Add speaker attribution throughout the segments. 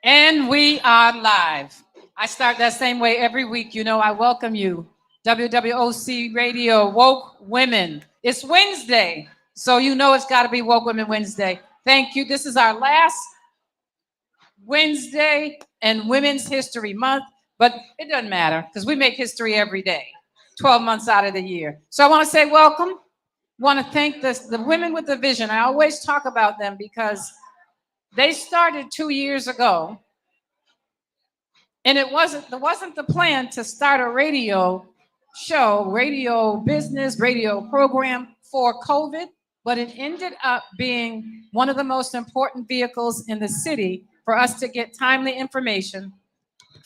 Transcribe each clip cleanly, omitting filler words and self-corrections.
Speaker 1: And we are live. I start that same way every week. You know, I welcome you. WWOC Radio, Woke Women. It's Wednesday, so you know it's got to be Woke Women Wednesday. Thank you. This is our last Wednesday and Women's History Month, but it doesn't matter because we make history every day, 12 months out of the year. So I want to say welcome. Want to thank the women with the vision. I always talk about them because they started 2 years ago, and it wasn't the plan to start a radio show, radio business, radio program for COVID, but it ended up being one of the most important vehicles in the city for us to get timely information,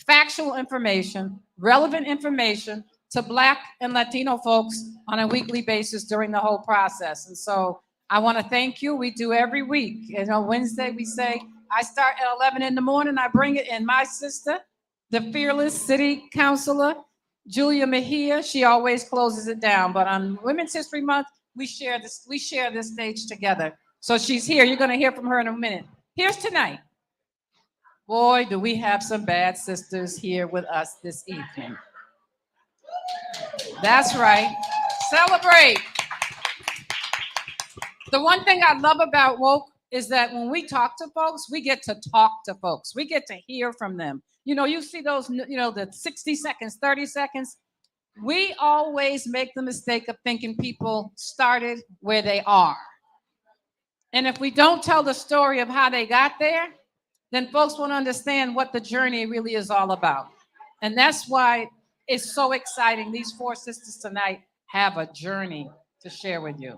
Speaker 1: factual information, relevant information to Black and Latino folks on a weekly basis during the whole process. And so I want to thank you. We do every week. You know, Wednesday we say, I start at 11 in the morning, I bring it in. My sister, the fearless city councilor, Julia Mejia, she always closes it down. But on Women's History Month, we share this stage together. So she's here. You're going to hear from her in a minute. Here's tonight. Boy, do we have some bad sisters here with us this evening. That's right. Celebrate. The one thing I love about Woke is that when we talk to folks, we get to talk to folks. We get to hear from them. You know, you see those, the 60 seconds, 30 seconds. We always make the mistake of thinking people started where they are. And if we don't tell the story of how they got there, then folks won't understand what the journey really is all about. And that's why it's so exciting. These four sisters tonight have a journey to share with you.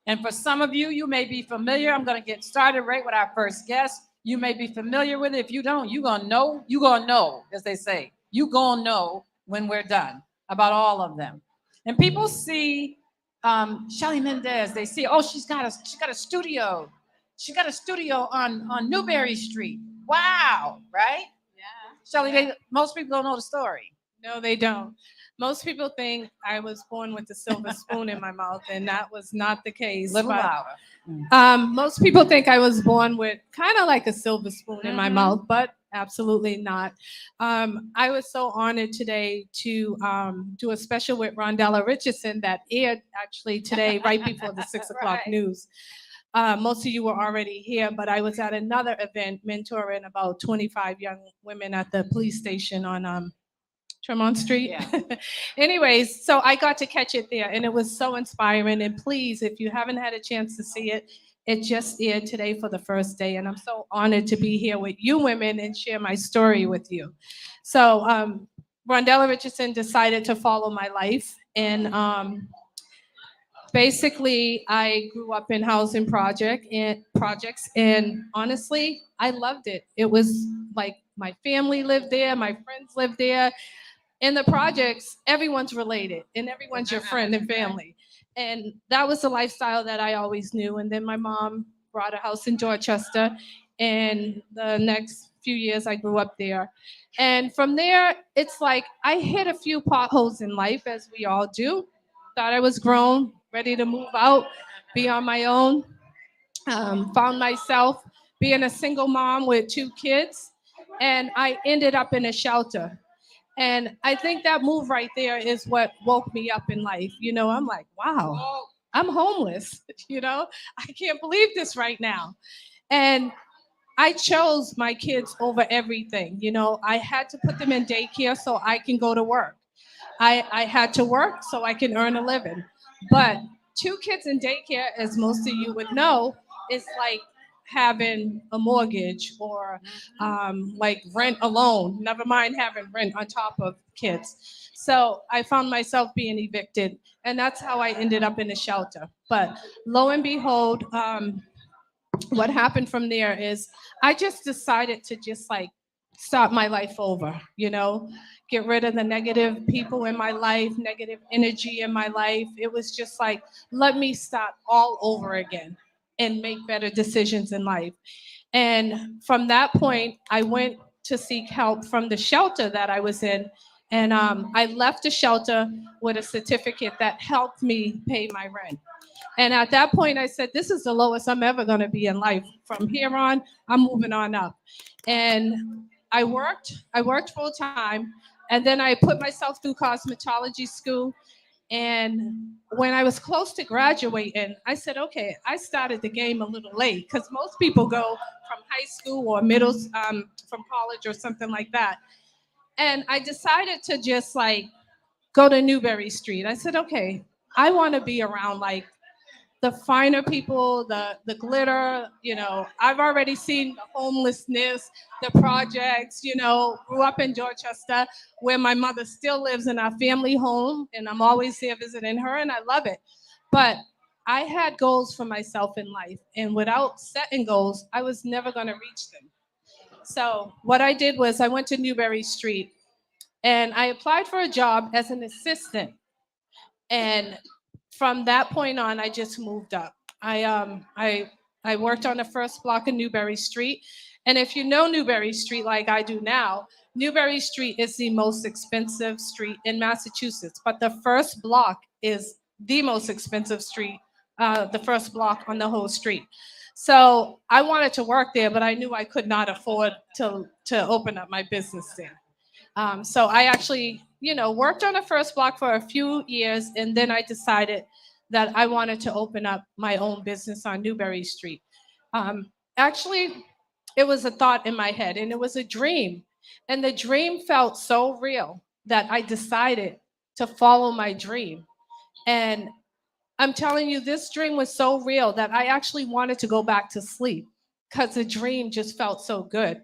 Speaker 1: And for some of you, you may be familiar. I'm going to get started right with our first guest. You may be familiar with it. If you don't, you're going to know, as they say. You're going to know when we're done about all of them. And people see Shelly Mendez. They see, oh, she's got a studio. She got a studio on Newberry Street. Wow, right?
Speaker 2: Yeah.
Speaker 1: Shelly, most people don't know the story.
Speaker 2: No, they don't. Most people think I was born with a silver spoon in my mouth, and that was not the case.
Speaker 1: Little
Speaker 2: But,
Speaker 1: louder.
Speaker 2: most people think I was born with kind of like a silver spoon in my
Speaker 1: Mhm.
Speaker 2: mouth, but absolutely not. I was so honored today to do a special with Rondella Richardson that aired actually today, right before the 6 o'clock
Speaker 1: Right.
Speaker 2: news. Most of you were already here, but I was at another event mentoring about 25 young women at the police station on Tremont Street.
Speaker 1: Yeah.
Speaker 2: Anyways, so I got to catch it there, and it was so inspiring. And please, if you haven't had a chance to see it, it just aired today for the first day, and I'm so honored to be here with you women and share my story with you. So, Rondella Richardson decided to follow my life, and basically, I grew up in housing projects, and honestly, I loved it. It was like my family lived there, my friends lived there. In the projects, everyone's related and everyone's your friend and family. And that was the lifestyle that I always knew. And then my mom bought a house in Dorchester, and the next few years I grew up there. And from there, it's like I hit a few potholes in life, as we all do. Thought I was grown, ready to move out, be on my own. Found myself being a single mom with 2 kids, and I ended up in a shelter. And I think that move right there is what woke me up in life. I'm like, wow, I'm homeless. I can't believe this right now. And I chose my kids over everything. I had to put them in daycare so I can go to work. I had to work so I can earn a living. But 2 kids in daycare, as most of you would know, is like having a mortgage or like rent alone, never mind having rent on top of kids. So I found myself being evicted, and that's how I ended up in a shelter. But lo and behold, what happened from there is I just decided to just like start my life over, get rid of the negative people in my life, negative energy in my life. It was just like, let me start all over again and make better decisions in life. And from that point, I went to seek help from the shelter that I was in. And I left the shelter with a certificate that helped me pay my rent. And at that point, I said, this is the lowest I'm ever going to be in life. From here on, I'm moving on up. And I worked full time. And then I put myself through cosmetology school. And when I was close to graduating, I said, okay, I started the game a little late because most people go from high school or from college or something like that. And I decided to just like go to Newberry Street. I said, okay, I want to be around like the finer people, the glitter, I've already seen the homelessness, the projects, grew up in Dorchester where my mother still lives in our family home and I'm always there visiting her and I love it. But I had goals for myself in life and without setting goals, I was never going to reach them. So what I did was I went to Newberry Street and I applied for a job as an assistant. And from that point on, I just moved up. I worked on the first block of Newberry Street, and if you know Newberry Street like I do now, Newberry Street is the most expensive street in Massachusetts. But the first block is the most expensive street, the first block on the whole street. So I wanted to work there, but I knew I could not afford to open up my business there. So I actually, worked on the first block for a few years, and then I decided that I wanted to open up my own business on Newberry Street. Actually, it was a thought in my head, and it was a dream. And the dream felt so real that I decided to follow my dream. And I'm telling you, this dream was so real that I actually wanted to go back to sleep because the dream just felt so good.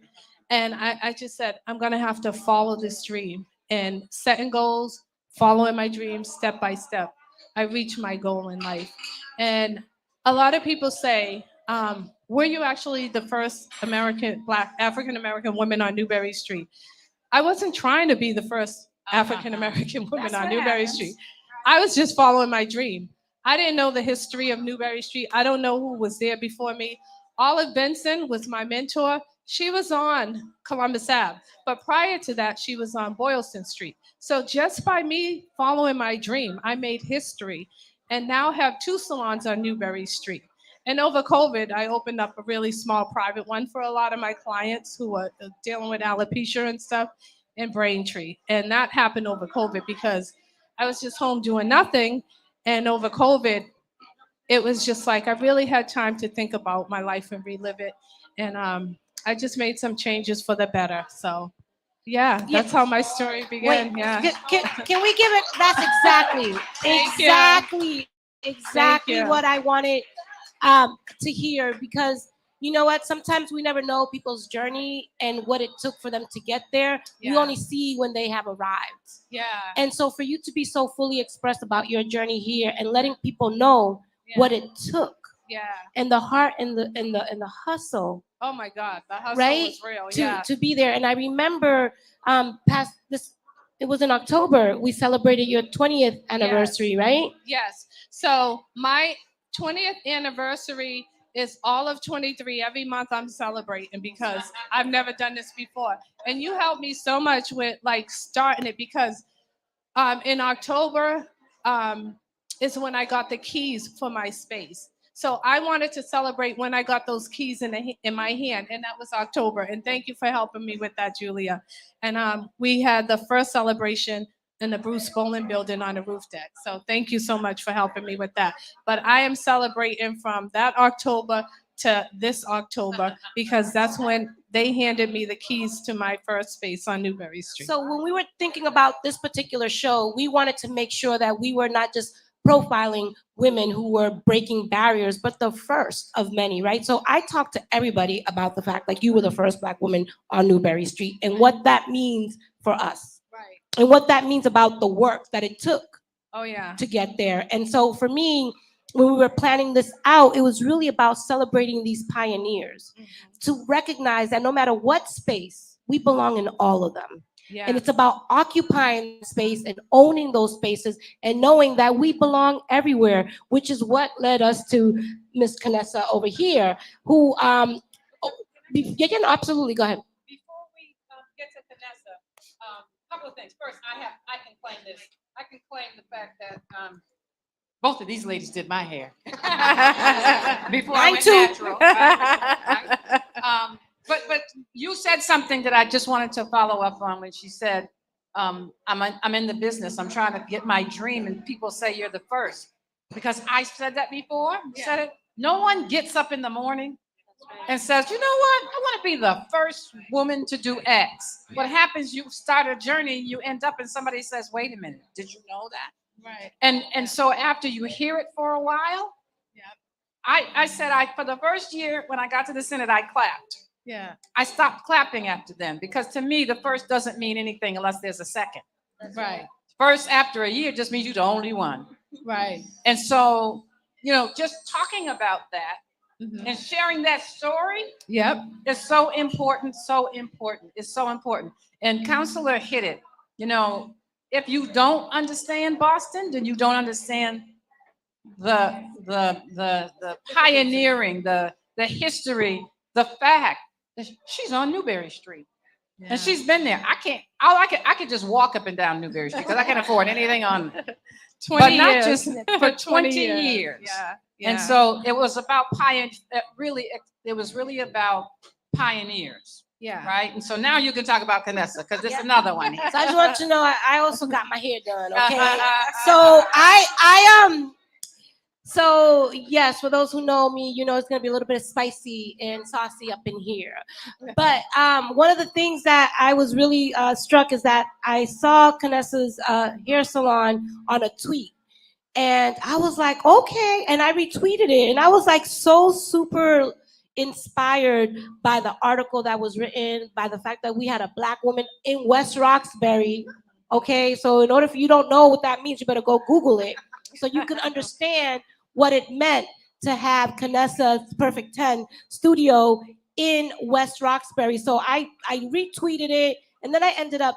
Speaker 2: And I just said, I'm going to have to follow this dream and setting goals, following my dreams step by step. I reached my goal in life. And a lot of people say, were you actually the first Black African American woman on Newberry Street? I wasn't trying to be the first African American woman on Newberry Street. I was just following my dream. I didn't know the history of Newberry Street. I don't know who was there before me. Olive Benson was my mentor. She was on Columbus Ave, but prior to that, she was on Boylston Street. So just by me following my dream, I made history and now have two salons on Newberry Street. And over COVID, I opened up a really small private one for a lot of my clients who are dealing with alopecia and stuff in Braintree. And that happened over COVID because I was just home doing nothing. And over COVID, it was just like I really had time to think about my life and relive it. And I just made some changes for the better. So, yeah,
Speaker 3: Yeah.
Speaker 2: that's how my story began.
Speaker 3: Wait,
Speaker 2: Yeah.
Speaker 3: can we give it? That's exactly,
Speaker 2: Thank you.
Speaker 3: exactly
Speaker 2: you.
Speaker 3: what I wanted to hear, because you know what? Sometimes we never know people's journey and what it took for them to get there. We
Speaker 2: Yeah.
Speaker 3: only see when they have arrived.
Speaker 2: Yeah.
Speaker 3: And so for you to be so fully expressed about your journey here and letting people know what it took
Speaker 2: Yeah.
Speaker 3: and the heart and the hustle,
Speaker 2: Oh my God, the hustle
Speaker 3: right?
Speaker 2: was real.
Speaker 3: to
Speaker 2: Yeah.
Speaker 3: to be there. And I remember past this, it was in October, we celebrated your 20th anniversary, right?
Speaker 2: Yes. So my 20th anniversary is all of 23. Every month I'm celebrating because I've never done this before. And you helped me so much with like starting it because in October is when I got the keys for my space. So I wanted to celebrate when I got those keys in my hand, and that was October. And thank you for helping me with that, Julia. And we had the first celebration in the Bruce Boland building on the roof deck. So thank you so much for helping me with that. But I am celebrating from that October to this October because that's when they handed me the keys to my first space on Newberry Street.
Speaker 3: So when we were thinking about this particular show, we wanted to make sure that we were not just profiling women who were breaking barriers, but the first of many, right? So I talked to everybody about the fact like you were the first Black woman on Newberry Street and what that means for us.
Speaker 2: Right.
Speaker 3: And what that means about the work that it took
Speaker 2: Oh yeah.
Speaker 3: to get there. And so for me, when we were planning this out, it was really about celebrating these pioneers, to recognize that no matter what space, we belong in all of them.
Speaker 2: Yeah.
Speaker 3: And it's about occupying space and owning those spaces and knowing that we belong everywhere, which is what led us to Miss Canessa over here, who, absolutely, go ahead.
Speaker 2: Before we get to Vanessa, a
Speaker 1: couple of things. First, I can claim this. I can claim the fact that both of these ladies did my hair before I
Speaker 3: Mine
Speaker 1: went
Speaker 3: too.
Speaker 1: natural. Right? But you said something that I just wanted to follow up on when she said, I'm in the business. I'm trying to get my dream, and people say you're the first because I said that before. You said it. No one gets up in the morning and says, you know what? I want to be the first woman to do X. What happens? You start a journey, you end up, and somebody says, wait a minute, did you know that?
Speaker 2: Right.
Speaker 1: And so after you hear it for a while, I said for the first year when I got to the Senate, I clapped.
Speaker 2: Yeah.
Speaker 1: I stopped clapping after then because to me, the first doesn't mean anything unless there's a second.
Speaker 2: Right.
Speaker 1: First after a year just means you're the only one.
Speaker 2: Right.
Speaker 1: And so, just talking about that
Speaker 2: Mhm.
Speaker 1: and sharing that story
Speaker 2: Yep.
Speaker 1: is so important, so important. It's so important. And Counselor hit it. If you don't understand Boston, then you don't understand the pioneering, the history, the fact that she's on Newberry Street. And she's been there. I could just walk up and down Newberry Street because I can't afford anything on,
Speaker 2: 20
Speaker 1: but not
Speaker 2: years.
Speaker 1: just for 20 years.
Speaker 2: Yeah.
Speaker 1: And so it was about it was really about pioneers,
Speaker 2: Yeah.
Speaker 1: right? And so now you can talk about Canessa because there's another one.
Speaker 3: So I just want you to know I also got my hair done. Okay. So So yes, for those who know me, it's gonna be a little bit spicy and saucy up in here. But one of the things that I was really struck is that I saw Canessa's hair salon on a tweet, and I was like, okay, and I retweeted it, and I was like so super inspired by the article that was written, by the fact that we had a Black woman in West Roxbury. Okay, so in order for you don't know what that means, you better go Google it so you can understand what it meant to have Canessa's Perfect 10 studio in West Roxbury. So I retweeted it, and then I ended up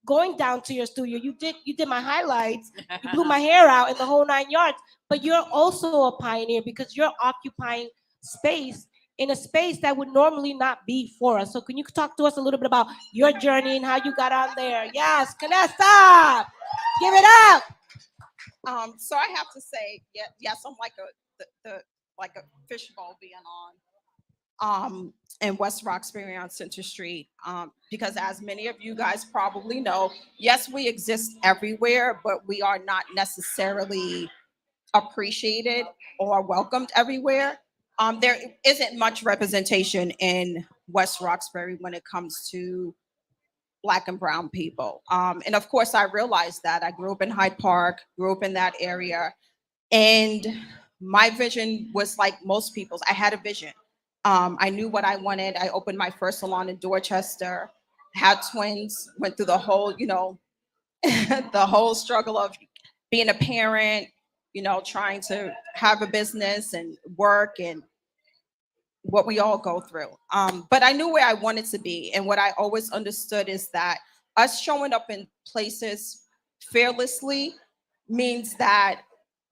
Speaker 3: going down to your studio. You did my highlights, you blew my hair out in the whole 9 yards. But you're also a pioneer because you're occupying space in a space that would normally not be for us. So can you talk to us a little bit about your journey and how you got on there? Yes, Canessa, give it up.
Speaker 4: So I have to say, yes, I'm like like a fishbowl being on in West Roxbury on Center Street. Because as many of you guys probably know, yes, we exist everywhere, but we are not necessarily appreciated or welcomed everywhere. There isn't much representation in West Roxbury when it comes to Black and brown people. And of course, I realized that. I grew up in Hyde Park, grew up in that area. And my vision was like most people's. I had a vision. I knew what I wanted. I opened my first salon in Dorchester, had twins, went through the whole, the whole struggle of being a parent, trying to have a business and work and what we all go through. But I knew where I wanted to be. And what I always understood is that us showing up in places fearlessly means that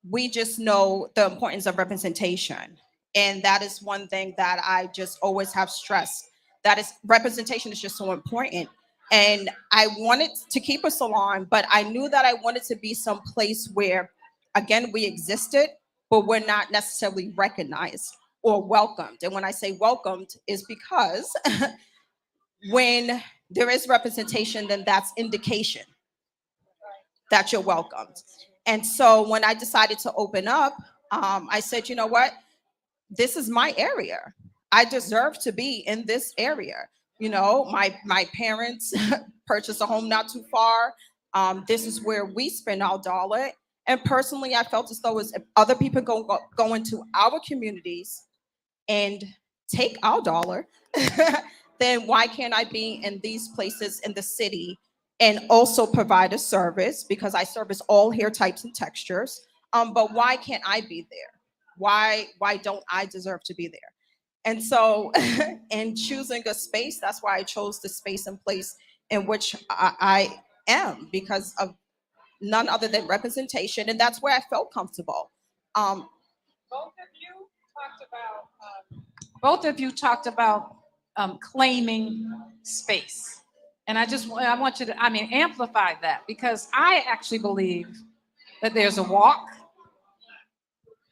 Speaker 4: we just know the importance of representation. And that is one thing that I just always have stressed. That is, representation is just so important. And I wanted to keep a salon, but I knew that I wanted to be some place where, again, we existed, but we're not necessarily recognized or welcomed. And when I say welcomed is because when there is representation, then that's indication that you're welcomed. And so when I decided to open up, I said, you know what? This is my area. I deserve to be in this area. My parents purchased a home not too far. This is where we spend our dollar. And personally, I felt as though if other people go into our communities and take our dollar, then why can't I be in these places in the city and also provide a service? Because I service all hair types and textures. But why can't I be there? Why don't I deserve to be there? And so in choosing a space, that's why I chose the space and place in which I am, because of none other than representation. And that's where I felt comfortable.
Speaker 1: Both of you talked about claiming space. And I want you to, amplify that, because I actually believe that there's a walk.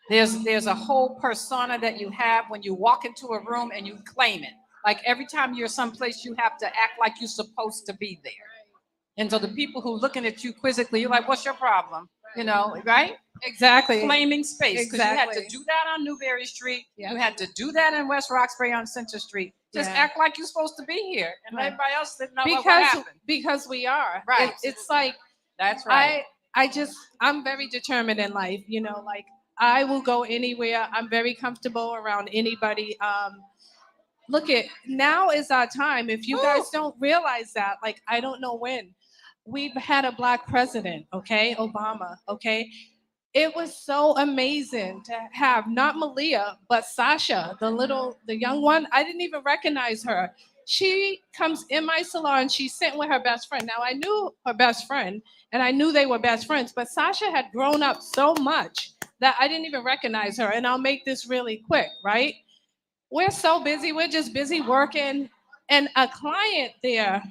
Speaker 1: There's a whole persona that you have when you walk into a room and you claim it. Like every time you're someplace, you have to act like you're supposed to be there. And so the people who looking at you quizzically, you're like, what's your problem? You know, right?
Speaker 2: Exactly.
Speaker 1: Claiming space. Because you had to
Speaker 2: Exactly.
Speaker 1: do that on Newberry Street.
Speaker 2: Yeah.
Speaker 1: You had to do that in West Roxbury on Center Street. Just
Speaker 2: Yeah.
Speaker 1: act like you're supposed to be here. And
Speaker 2: Right.
Speaker 1: everybody else didn't know what
Speaker 2: Because
Speaker 1: happened.
Speaker 2: because we are.
Speaker 1: Right.
Speaker 2: It's like
Speaker 1: That's right.
Speaker 2: I'm very determined in life, like I will go anywhere. I'm very comfortable around anybody. Look at now is our time. If you guys don't realize that, like I don't know when. We've had a black president, okay? Obama, okay? It was so amazing to have not Malia, but Sasha, the young one. I didn't even recognize her. She comes in my salon. She's sitting with her best friend. Now I knew her best friend, and I knew they were best friends. But Sasha had grown up so much that I didn't even recognize her. And I'll make this really quick, right? We're so busy. We're just busy working, and a client there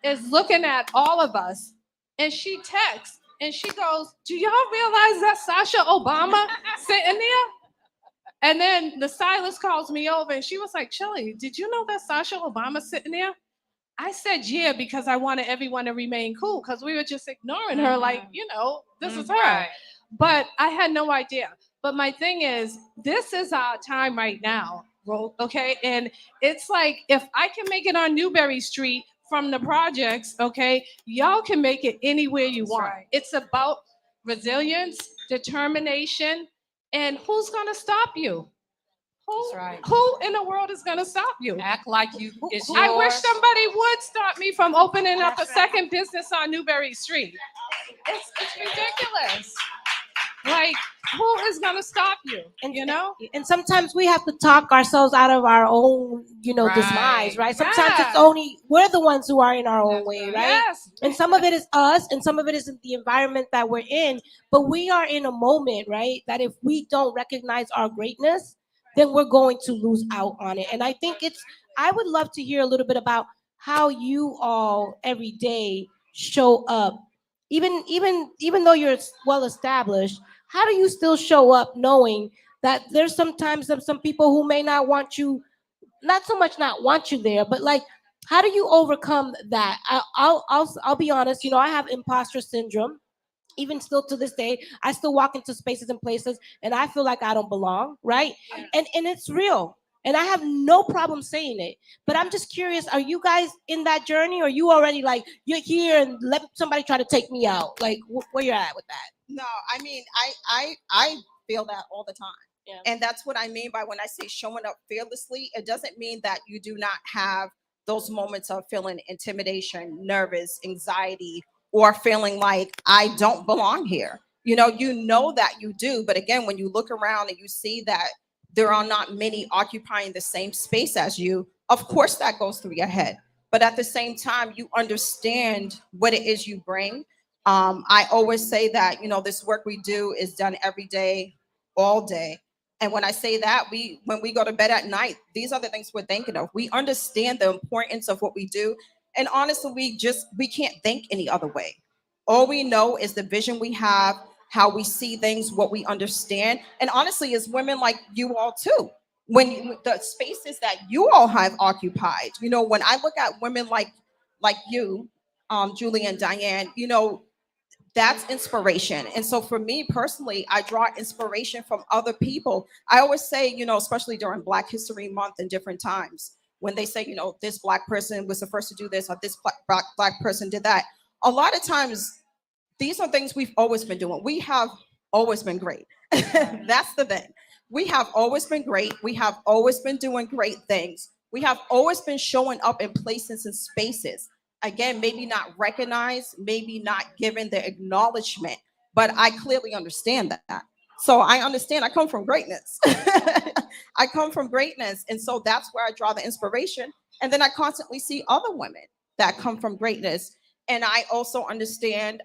Speaker 2: is looking at all of us, and she texts and she goes, "Do y'all realize that Sasha Obama sitting there?" And then the stylist calls me over and she was like, "Chili, did you know that Sasha Obama sitting there?" I said, "Yeah," because I wanted everyone to remain cool because we were just ignoring her, like, this is her.
Speaker 1: Right.
Speaker 2: But I had no idea. But my thing is, this is our time right now, okay? And it's like, if I can make it on Newberry Street from the projects, okay, y'all can make it anywhere you want.
Speaker 1: right.
Speaker 2: It's about resilience, determination, and who's gonna stop you?
Speaker 1: That's right.
Speaker 2: Who in the world is gonna stop you?
Speaker 1: Act like it's yours.
Speaker 2: I wish somebody would stop me from opening up a
Speaker 1: That's right.
Speaker 2: second business on Newberry Street. It's ridiculous. Like, who is gonna stop you?
Speaker 3: And sometimes we have to talk ourselves out of our own,
Speaker 1: Right.
Speaker 3: demise, right? Sometimes
Speaker 2: Yeah.
Speaker 3: it's only we're the ones who are in our own way, right?
Speaker 2: Yes.
Speaker 3: And some of it is us, and some of it is the environment that we're in. But we are in a moment, right? That if we don't recognize our greatness, then we're going to lose out on it. And I think I would love to hear a little bit about how you all every day show up, even though you're well established. How do you still show up knowing that there's sometimes some people who may not want you, not so much not want you there, but like, how do you overcome that? I'll be honest. I have imposter syndrome. Even still to this day, I still walk into spaces and places, and I feel like I don't belong, right? And it's real, and I have no problem saying it. But I'm just curious: are you guys in that journey, or you already like you're here and let somebody try to take me out? Like where you're at with that?
Speaker 4: No, I feel that all the time.
Speaker 3: Yeah.
Speaker 4: And that's what I mean by when I say showing up fearlessly. It doesn't mean that you do not have those moments of feeling intimidation, nervous, anxiety, or feeling like I don't belong here. You know that you do. But again, when you look around and you see that there are not many occupying the same space as you, of course that goes through your head. But at the same time, you understand what it is you bring. I always say that, this work we do is done every day, all day. And when I say that, when we go to bed at night, these are the things we're thinking of. We understand the importance of what we do. And honestly, we can't think any other way. All we know is the vision we have, how we see things, what we understand. And honestly, as women like you all too, when the spaces that you all have occupied, when I look at women like you, Julie and Diane, that's inspiration. And so for me personally, I draw inspiration from other people. I always say, especially during Black History Month and different times, when they say, this Black person was the first to do this, or this black person did that. A lot of times, these are things we've always been doing. We have always been great. That's the thing. We have always been great. We have always been doing great things. We have always been showing up in places and spaces. Again, maybe not recognized, maybe not given the acknowledgement, but I clearly understand that. So I understand I come from greatness. I come from greatness. And so that's where I draw the inspiration. And then I constantly see other women that come from greatness. And I also understand,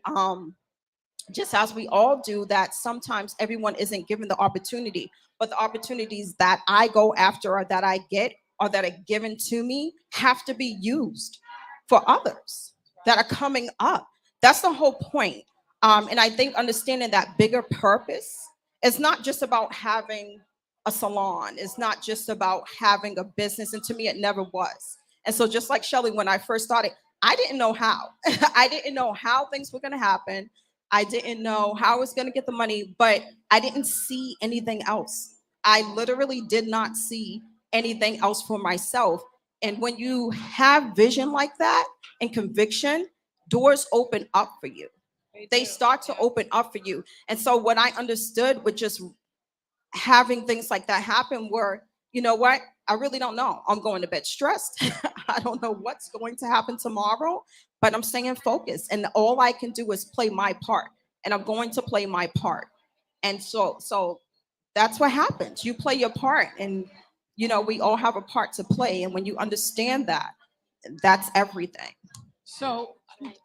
Speaker 4: just as we all do, that sometimes everyone isn't given the opportunity, but the opportunities that I go after or that I get or that are given to me have to be used. for others that are coming up. That's the whole point. And I think understanding that bigger purpose is not just about having a salon. It's not just about having a business. And to me, it never was. And so just like Shelly, when I first started, I didn't know how. I didn't know how things were going to happen. I didn't know how I was going to get the money, but I didn't see anything else. I literally did not see anything else for myself. And when you have vision like that and conviction, doors open up for you. They start to open up for you. And so what I understood with just having things like that happen were, you know what? I really don't know. I'm going to bed stressed. I don't know what's going to happen tomorrow, but I'm staying focused. And all I can do is play my part. And I'm going to play my part. And so that's what happens. You play your part. And, you know, we all have a part to play. And when you understand that, that's everything.
Speaker 1: So,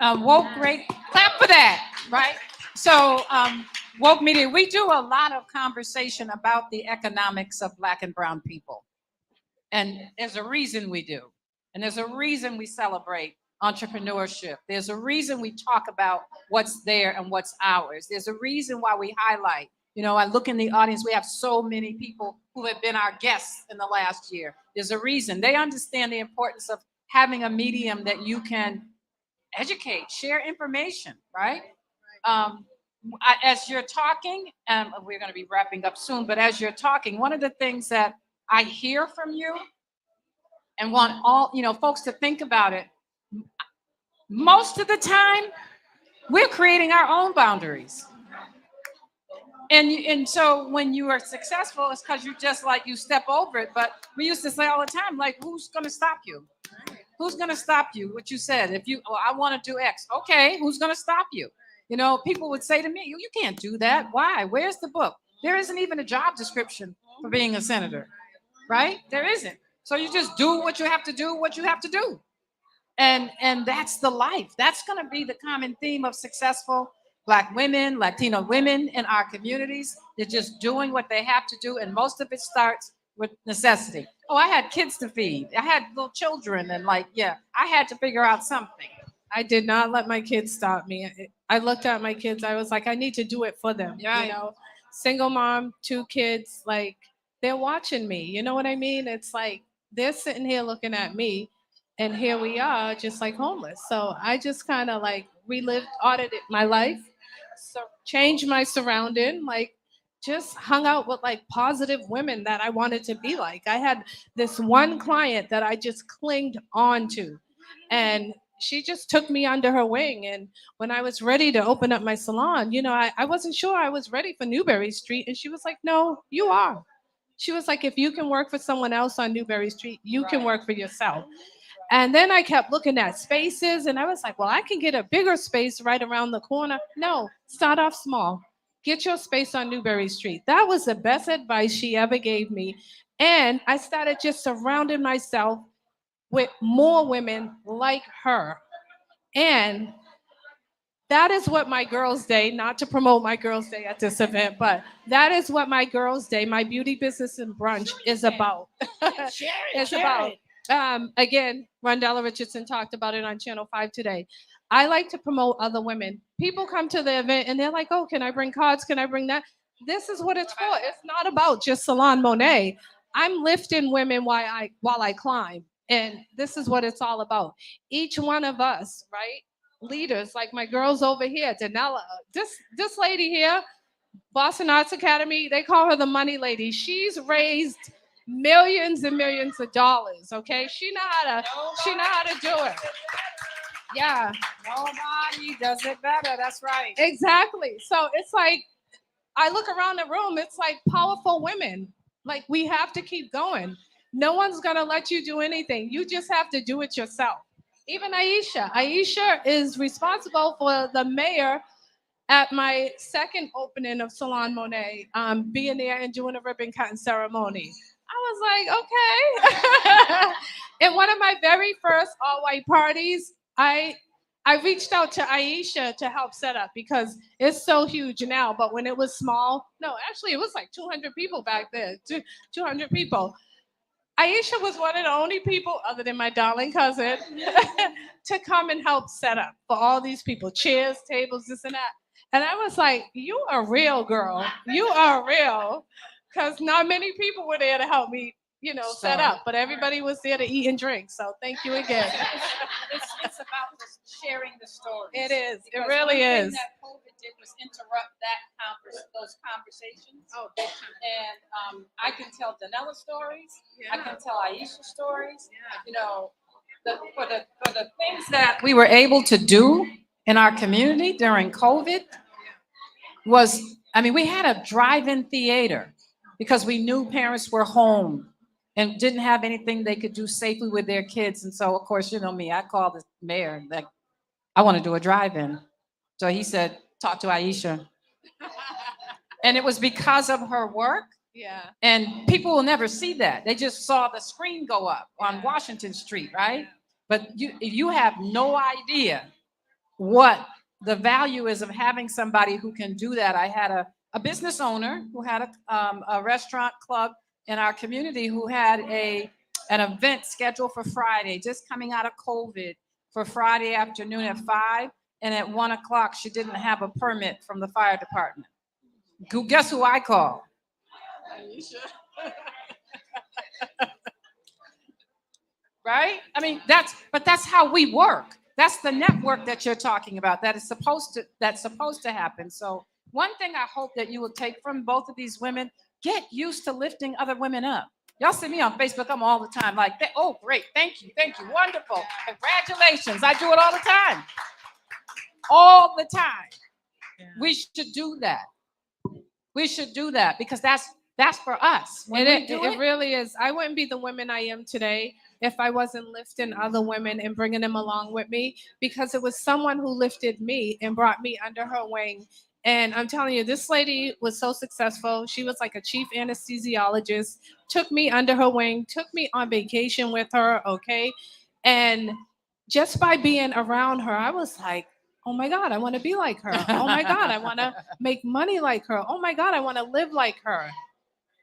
Speaker 1: woke great, clap for that, right? So, woke media, we do a lot of conversation about the economics of Black and brown people. And there's a reason we do. And there's a reason we celebrate entrepreneurship. There's a reason we talk about what's there and what's ours. There's a reason why we highlight. You know, I look in the audience, we have so many people who have been our guests in the last year. There's a reason. They understand the importance of having a medium that you can educate, share information, right? As you're talking, we're going to be wrapping up soon, but as you're talking, one of the things that I hear from you and want all, you know, folks to think about it, most of the time, we're creating our own boundaries. And so when you are successful, it's because you just like, you step over it. But we used to say all the time, like, who's going to stop you? Who's going to stop you? What you said, if you, oh, I want to do X. Okay, who's going to stop you? You know, people would say to me, you can't do that. Why? Where's the book? There isn't even a job description for being a senator, right? There isn't. So you just do what you have to do, what you have to do. And that's the life. That's going to be the common theme of successful Black women, Latino women in our communities. They're just doing what they have to do. And most of it starts with necessity. Oh, I had kids to feed. I had little children. And like, yeah, I had to figure out something.
Speaker 2: I did not let my kids stop me. I looked at my kids. I was like, I need to do it for them.
Speaker 1: Right.
Speaker 2: You know, single mom, 2 kids, like they're watching me. You know what I mean? It's like they're sitting here looking at me, and here we are, just like homeless. So I just kind of like relived, audited my life, so changed my surrounding, like just hung out with like positive women that I wanted to be like. I had this one client that I just clinged on to, and she just took me under her wing. And when I was ready to open up my salon, you know, I wasn't sure I was ready for Newberry Street. And she was like, no, you are. She was like, if you can work for someone else on Newberry Street, you can work for yourself. And then I kept looking at spaces, and I was like, well, I can get a bigger space right around the corner. No, start off small. Get your space on Newberry Street. That was the best advice she ever gave me. And I started just surrounding myself with more women like her. And that is what my Girls' Day, not to promote my Girls' Day at this event, but that is what my Girls' Day, my beauty business and brunch is about. It's about. Again, Rondella Richardson talked about it on Channel 5 today. I like to promote other women. People come to the event and they're like, oh, can I bring cards? Can I bring that? This is what it's for. It's not about just Salon Monet. I'm lifting women while I climb. And this is what it's all about. Each one of us, right? Leaders, like my girls over here, Danella, this lady here, Boston Arts Academy, they call her the money lady. She's raised millions and millions of dollars. Okay, she know how to do it. Yeah,
Speaker 1: Nobody does it better. That's right.
Speaker 2: exactly. So it's like I look around the room. It's like powerful women. Like we have to keep going. No one's gonna let you do anything. You just have to do it yourself. Even Aisha. Aisha is responsible for the mayor at my second opening of Salon Monet, being there and doing a ribbon cutting ceremony. I was like, okay. In one of my very first all-white parties, I reached out to Aisha to help set up because it's so huge now. But when it was small, no, actually it was like 200 people back then, 200 people. Aisha was one of the only people, other than my darling cousin, to come and help set up for all these people, chairs, tables, this and that. And I was like, you are real, girl. You are real. Because not many people were there to help me, set
Speaker 1: So-
Speaker 2: up, but everybody was there to eat and drink. So thank you again.
Speaker 1: It's about just sharing the stories.
Speaker 2: It is. It
Speaker 1: Because
Speaker 2: really
Speaker 1: one thing
Speaker 2: is.
Speaker 1: that COVID did was interrupt those conversations.
Speaker 2: Oh, big time.
Speaker 1: And I can tell Danella stories. I can tell Aisha stories. For the things that we were able to do in our community during COVID we had a drive-in theater because we knew parents were home and didn't have anything they could do safely with their kids. And so, of course, you know me, I called the mayor, like, I want to do a drive-in. So he said, talk to Aisha. And it was because of her work.
Speaker 2: Yeah.
Speaker 1: And people will never see that. They just saw the screen go up on Washington Street, right? But you have no idea what the value is of having somebody who can do that. I had a business owner who had a restaurant club in our community who had an event scheduled for Friday, just coming out of COVID, for Friday afternoon at 5. And at 1 o'clock, she didn't have a permit from the fire department. Guess who I called? Right? I mean, that's how we work. That's the network that you're talking about. That's supposed to happen. So one thing I hope that you will take from both of these women, get used to lifting other women up. Y'all see me on Facebook, I'm all the time like, oh, great, thank you, wonderful, congratulations. I do it all the time. All the time.
Speaker 2: Yeah.
Speaker 1: We should do that. We should do that because that's for us. When we do
Speaker 2: It really is. I wouldn't be the woman I am today if I wasn't lifting other women and bringing them along with me, because it was someone who lifted me and brought me under her wing. And I'm telling you, this lady was so successful. She was like a chief anesthesiologist, took me under her wing, took me on vacation with her, okay? And just by being around her, I was like, oh my God, I want to be like her. Oh my God, I want to make money like her. Oh my God, I want to live like her.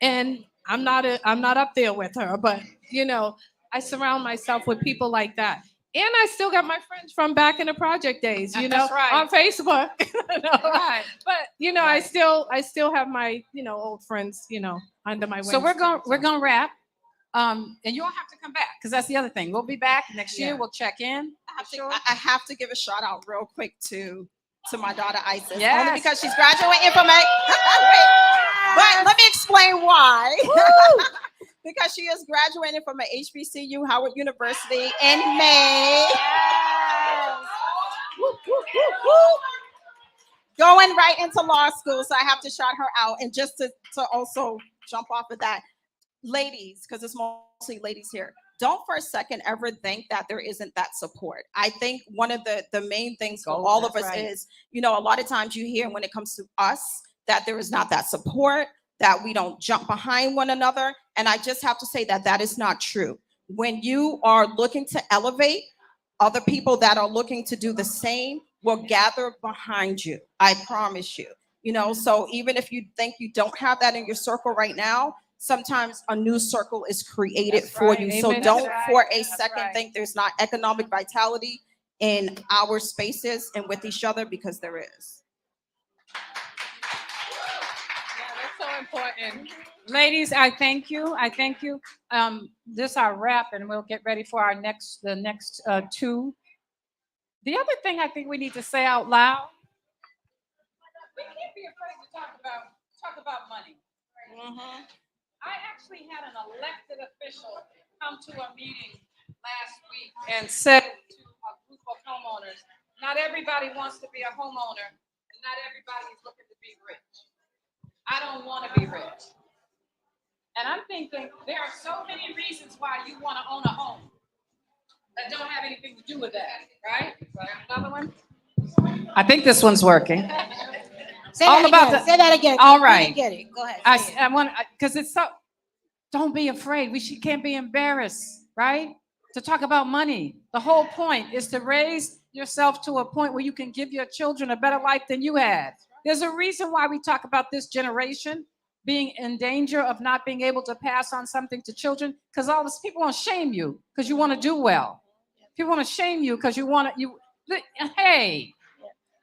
Speaker 2: And I'm not up there with her, but I surround myself with people like that. And I still got my friends from back in the project days,
Speaker 1: That's right.
Speaker 2: on Facebook.
Speaker 1: Right.
Speaker 2: But I still have my old friends, under my wings.
Speaker 1: So we're
Speaker 2: too,
Speaker 1: gonna wrap. And you'll have to come back because that's the other thing. We'll be back next year.
Speaker 2: Yeah.
Speaker 1: We'll check in.
Speaker 4: I have to give a shout out real quick to my daughter Isis.
Speaker 1: Yes.
Speaker 4: Only because she's graduating from a but let me explain why. Because she is graduating from a HBCU, Howard University, in May. Woo, woo, woo, woo. Going right into law school, so I have to shout her out. And just to also jump off of that, ladies, because it's mostly ladies here, don't for a second ever think that there isn't that support. I think one of the main things for all of us is, a lot of times you hear when it comes to us that there is not that support, that we don't jump behind one another. And I just have to say that is not true. When you are looking to elevate, other people that are looking to do the same will gather behind you. I promise you. So even if you think you don't have that in your circle right now, sometimes a new circle is created for you. So
Speaker 2: Amen.
Speaker 4: don't
Speaker 2: That's
Speaker 4: for
Speaker 2: right.
Speaker 4: a
Speaker 2: That's
Speaker 4: second
Speaker 2: right.
Speaker 4: think there's not economic vitality in our spaces and with each other, because there is.
Speaker 2: Yeah, that's so important.
Speaker 1: Ladies, I thank you. This is our wrap, and we'll get ready for the next two. The other thing I think we need to say out loud, we can't be afraid to talk about money. I actually had an elected official come to a meeting last week and said to a group of homeowners, not everybody wants to be a homeowner, and not everybody is looking to be rich. I don't want to be rich. And I'm thinking there are so many reasons why you want to own a home that don't have anything to do with that, right? Another one? I think this one's working.
Speaker 3: Say
Speaker 1: All
Speaker 3: that
Speaker 1: about
Speaker 3: again.
Speaker 1: the-
Speaker 3: Say that again.
Speaker 1: All
Speaker 3: We
Speaker 1: right.
Speaker 3: didn't get it. Go ahead. say it.
Speaker 1: I want, because it's so, don't be afraid. Can't be embarrassed, right? To talk about money. The whole point is to raise yourself to a point where you can give your children a better life than you had. There's a reason why we talk about this generation, being in danger of not being able to pass on something to children, because all this people want to shame you because you want to do well. People want to shame you because you want to, hey.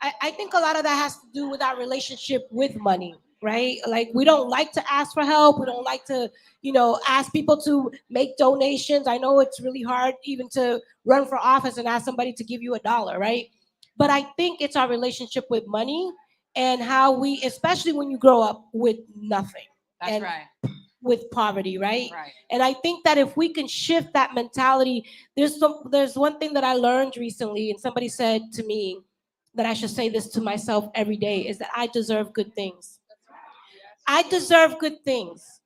Speaker 3: I think a lot of that has to do with our relationship with money, right? Like we don't like to ask for help. We don't like to, ask people to make donations. I know it's really hard even to run for office and ask somebody to give you $1, right? But I think it's our relationship with money and how we, especially when you grow up with nothing.
Speaker 1: That's
Speaker 3: and
Speaker 1: right.
Speaker 3: With poverty, right?
Speaker 1: Right.
Speaker 3: And I think that if we can shift that mentality, there's one thing that I learned recently, and somebody said to me that I should say this to myself every day, is that I deserve good things. I deserve good things.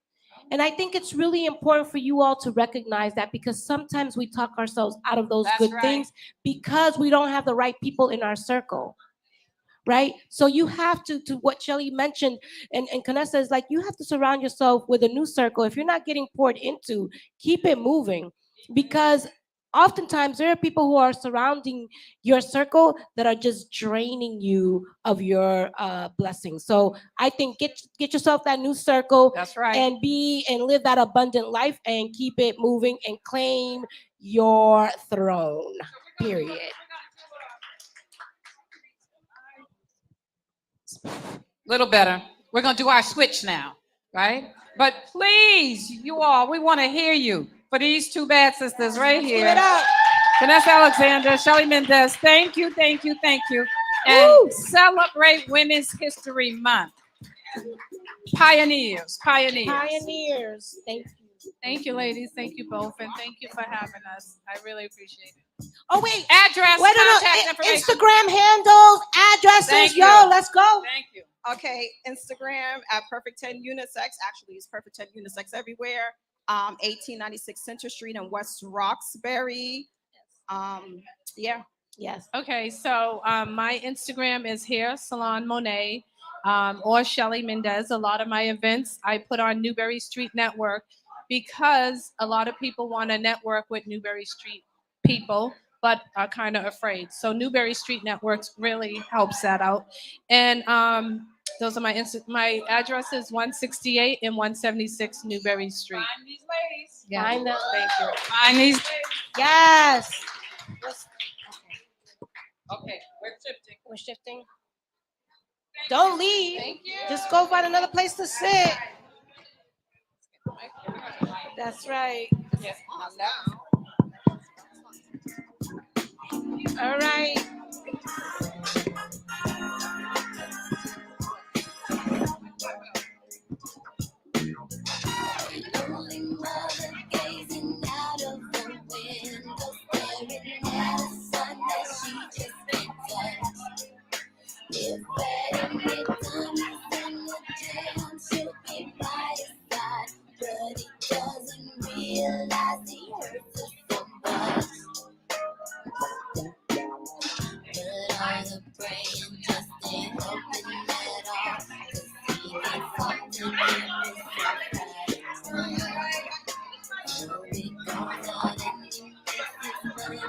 Speaker 3: And I think it's really important for you all to recognize that, because sometimes we talk ourselves out of those
Speaker 1: That's
Speaker 3: good
Speaker 1: right.
Speaker 3: things because we don't have the right people in our circle. Right? So you have to what Shelly mentioned, and Kanessa is like, you have to surround yourself with a new circle. If you're not getting poured into, keep it moving, because oftentimes there are people who are surrounding your circle that are just draining you of your blessings. So I think get yourself that new circle.
Speaker 1: That's right.
Speaker 3: And live that abundant life and keep it moving and claim your throne. Period.
Speaker 1: Little better. We're going to do our switch now, right? But please, you all, we want to hear you for these two bad sisters right
Speaker 3: Give
Speaker 1: here.
Speaker 3: it up.
Speaker 1: Vanessa Alexander, Shelly Mendez, thank you, thank you, thank you. And celebrate Women's History Month. Pioneers.
Speaker 3: Thank you.
Speaker 2: Thank you, ladies. Thank you both. And thank you for having us. I really appreciate it.
Speaker 3: Oh, wait.
Speaker 1: Address,
Speaker 3: Wait,
Speaker 1: contact information.
Speaker 3: Instagram handles, addresses.
Speaker 1: Thank
Speaker 3: Yo,
Speaker 1: you.
Speaker 3: let's go.
Speaker 1: Thank you.
Speaker 4: Okay, Instagram at Perfect 10 Unisex. Actually, it's Perfect 10 Unisex everywhere. 1896 Center Street in West Roxbury. Yeah.
Speaker 3: Yes.
Speaker 2: Okay, so my Instagram is Hair Salon Monet or Shelly Mendez. A lot of my events I put on Newberry Street Network because a lot of people want to network with Newberry Street people, but are kind of afraid. So Newberry Street Networks really helps that out. And those are my address is 168 and 176 Newberry Street.
Speaker 1: Find these ladies.
Speaker 2: Yeah.
Speaker 3: Find them.
Speaker 2: Thank you.
Speaker 1: Find these ladies.
Speaker 3: Yes.
Speaker 1: Okay, we're shifting.
Speaker 3: We're shifting. Don't leave.
Speaker 1: Thank you.
Speaker 3: Just go find another place to sit. That's right.
Speaker 1: Yes,
Speaker 3: All right.
Speaker 5: Lonely mother gazing out of the window, staring at the sun that she just can't touch. If at any time he's in the jam, she'll be by his side, but he doesn't realize he hurts her so much. But all the praying just ain't helping at all, 'cause he gets something in his heart. So he goes out and he makes his money,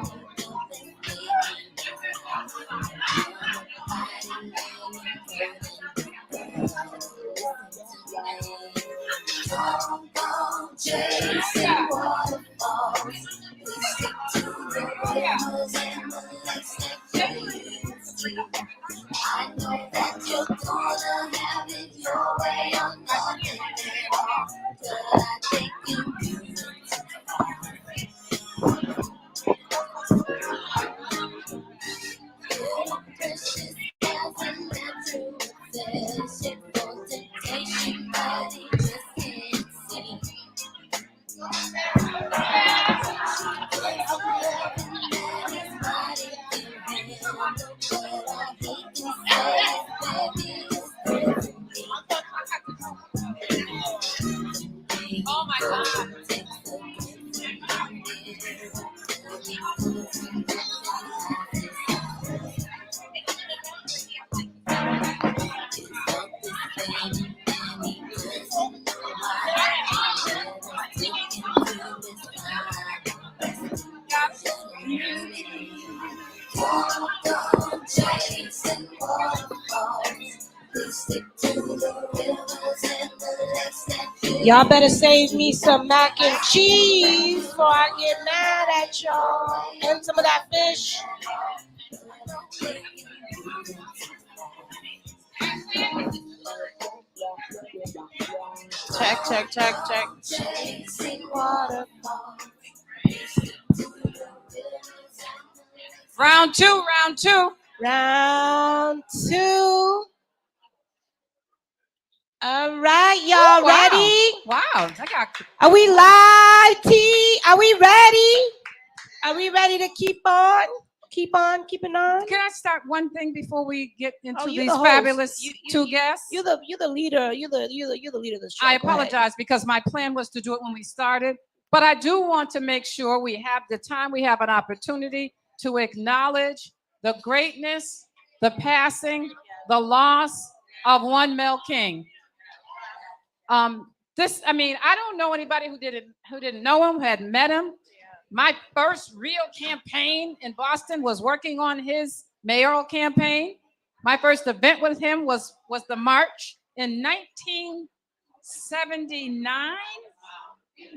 Speaker 5: don't don't go chasing waterfalls. We stick to the rivers and the lakes that you used to. I know that you're gonna have it your way or nothing at all, but I think you moving too far. You're precious as a natural possession for temptation, but he just can't see. She puts love in that is my
Speaker 3: Y'all better save me some mac and cheese before I get mad at y'all. And some of that fish.
Speaker 4: Check.
Speaker 5: Chasing waterfalls.
Speaker 1: Round two.
Speaker 3: Round two. All right, y'all
Speaker 1: Ooh, wow.
Speaker 3: ready?
Speaker 1: Wow, I got
Speaker 3: Are we live, T? Are we ready? Are we ready to keep on? Keeping on?
Speaker 1: Can I start one thing before we get into
Speaker 3: you're
Speaker 1: these
Speaker 3: the host.
Speaker 1: fabulous
Speaker 3: You-
Speaker 1: two guests?
Speaker 3: You're the leader. You're the leader of the show.
Speaker 1: I
Speaker 3: Go ahead.
Speaker 1: apologize because my plan was to do it when we started, but I do want to make sure we have the time, we have an opportunity to acknowledge the greatness, the passing, the loss of one Mel King. I don't know anybody who didn't know him, who had met him. My first real campaign in Boston was working on his mayoral campaign. My first event with him was the march in 1979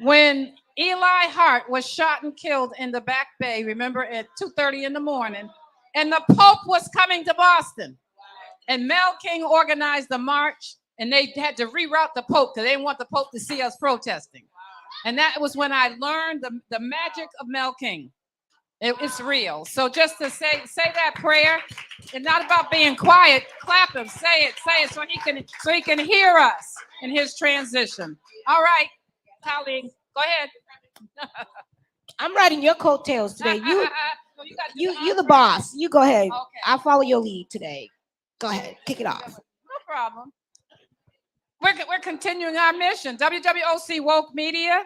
Speaker 1: when Eli Hart was shot and killed in the Back Bay, remember, at 2:30 in the morning. And the Pope was coming to Boston. And Mel King organized the march, and they had to reroute the Pope because they didn't want the Pope to see us protesting. And that was when I learned the magic of Mel King. It's real. So just to say that prayer, it's not about being quiet. Clap him, say it so he can hear us in his transition. All right, colleague, go ahead.
Speaker 3: I'm riding your coattails today.
Speaker 1: No, you gotta do
Speaker 3: You're the boss. You go ahead.
Speaker 1: Okay.
Speaker 3: I'll follow your lead today. Go ahead. Kick it off.
Speaker 1: No problem. We're continuing our mission. WWOC Woke Media.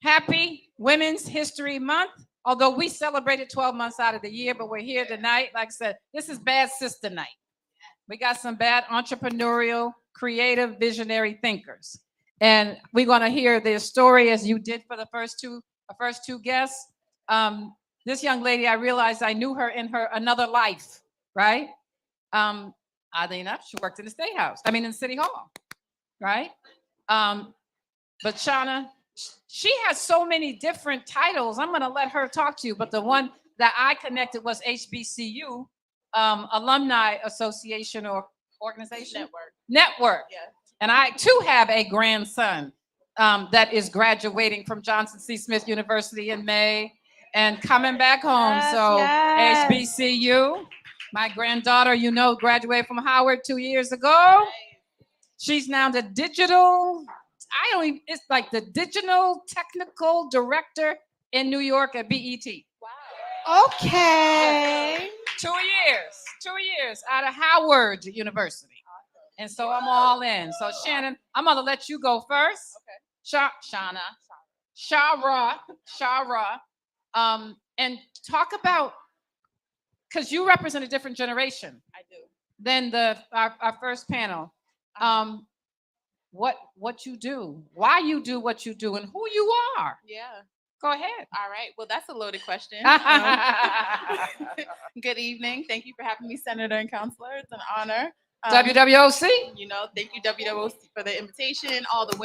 Speaker 1: Happy Women's History Month. Although we celebrated 12 months out of the year, but we're here tonight. Like I said, this is Bad Sister Night. We got some bad entrepreneurial, creative, visionary thinkers. And we're going to hear their story as you did for the first two guests. This young lady, I realized I knew her in her another life, right? Oddly enough, she worked in the State House. in City Hall, right? But Shauna, she has so many different titles. I'm going to let her talk to you. But the one that I connected was HBCU, Alumni Association or Organization? Network. Yeah. And I, too, have a grandson that is graduating from Johnson C. Smith University in May and coming back home.
Speaker 3: Yes.
Speaker 1: HBCU. My granddaughter, graduated from Howard 2 years ago. She's now the digital, it's like the digital technical director in New York at BET.
Speaker 3: Wow. Okay.
Speaker 1: 2 years out of Howard University. And so I'm all in. So Shannon, I'm gonna let you go first. Okay. Shara. And talk about, because you represent a different generation.
Speaker 6: I do.
Speaker 1: Than our first panel. What you do, why you do what you do, and who you are.
Speaker 6: Yeah.
Speaker 1: Go ahead.
Speaker 6: All right. Well, that's a loaded question. Good evening. Thank you for having me, Senator and Counselor. It's an honor.
Speaker 1: WWOC.
Speaker 6: Thank you, WWOC, for the invitation. All the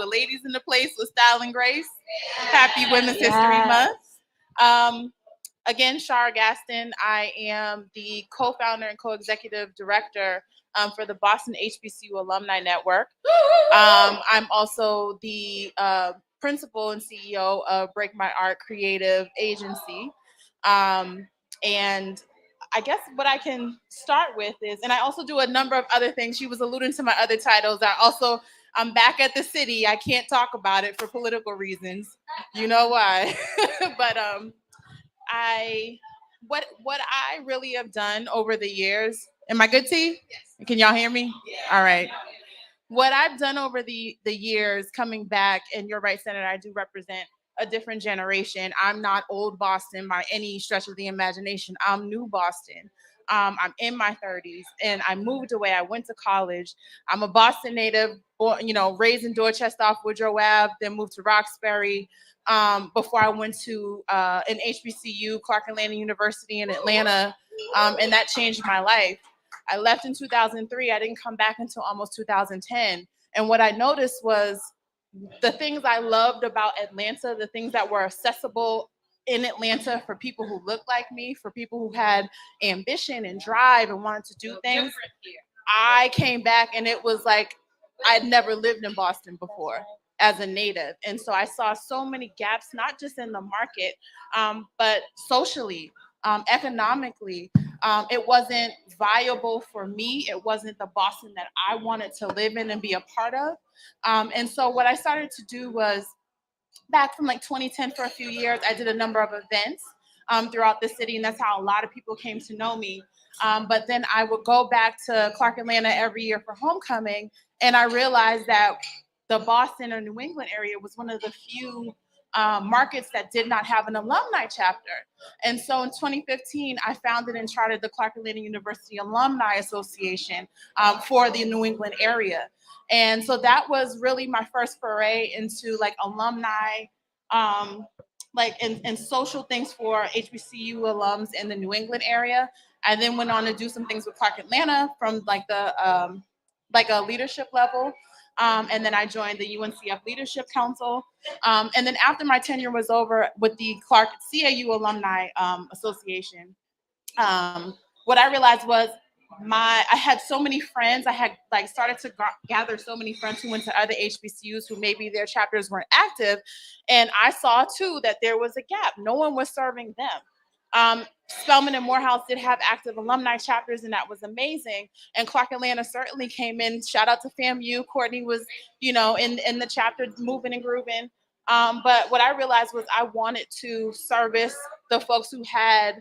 Speaker 6: ladies in the place with style and grace. Happy Women's History Month. Again, Shara Gaston. I am the co-founder and co-executive director for the Boston HBCU Alumni Network. I'm also the principal and CEO of Break My Art Creative Agency. And I guess what I can start with is, and I also do a number of other things. She was alluding to my other titles. I'm back at the city. I can't talk about it for political reasons. You know why. But what I really have done over the years, am I good, T? Yes. Can y'all hear me? Yeah. All right. What I've done over the years coming back, and you're right, Senator, I do represent a different generation. I'm not old Boston by any stretch of the imagination. I'm new Boston. I'm in my 30s and I moved away. I went to college. I'm a Boston native, raised in Dorchester off Woodrow Ave, then moved to Roxbury before I went to an HBCU, Clark Atlanta University in Atlanta, and that changed my life. I left in 2003. I didn't come back until almost 2010. And what I noticed was the things I loved about Atlanta, the things that were accessible in Atlanta for people who looked like me, for people who had ambition and drive and wanted to do things. I came back and it was like I'd never lived in Boston before as a native. And so I saw so many gaps, not just in the market, but socially, economically. It wasn't viable for me. It wasn't the Boston that I wanted to live in and be a part of. And so what I started to do was back from like 2010 for a few years, I did a number of events throughout the city, and that's how a lot of people came to know me. But then I would go back to Clark Atlanta every year for homecoming, and I realized that the Boston or New England area was one of the few markets that did not have an alumni chapter. And so in 2015, I founded and chartered the Clark Atlanta University Alumni Association for the New England area. And so that was really my first foray into like alumni, and social things for HBCU alums in the New England area. I then went on to do some things with Clark Atlanta from like the like a leadership level. And then I joined the UNCF Leadership Council. And then after my tenure was over with the Clark CAU Alumni Association, what I realized was I had so many friends. I had like started to gather so many friends who went to other HBCUs who maybe their chapters weren't active. And I saw too that there was a gap. No one was serving them. Spelman and Morehouse did have active alumni chapters, and that was amazing. And Clark Atlanta certainly came in. Shout out to FAMU. Courtney was, in the chapter moving and grooving. But what I realized was I wanted to service the folks who had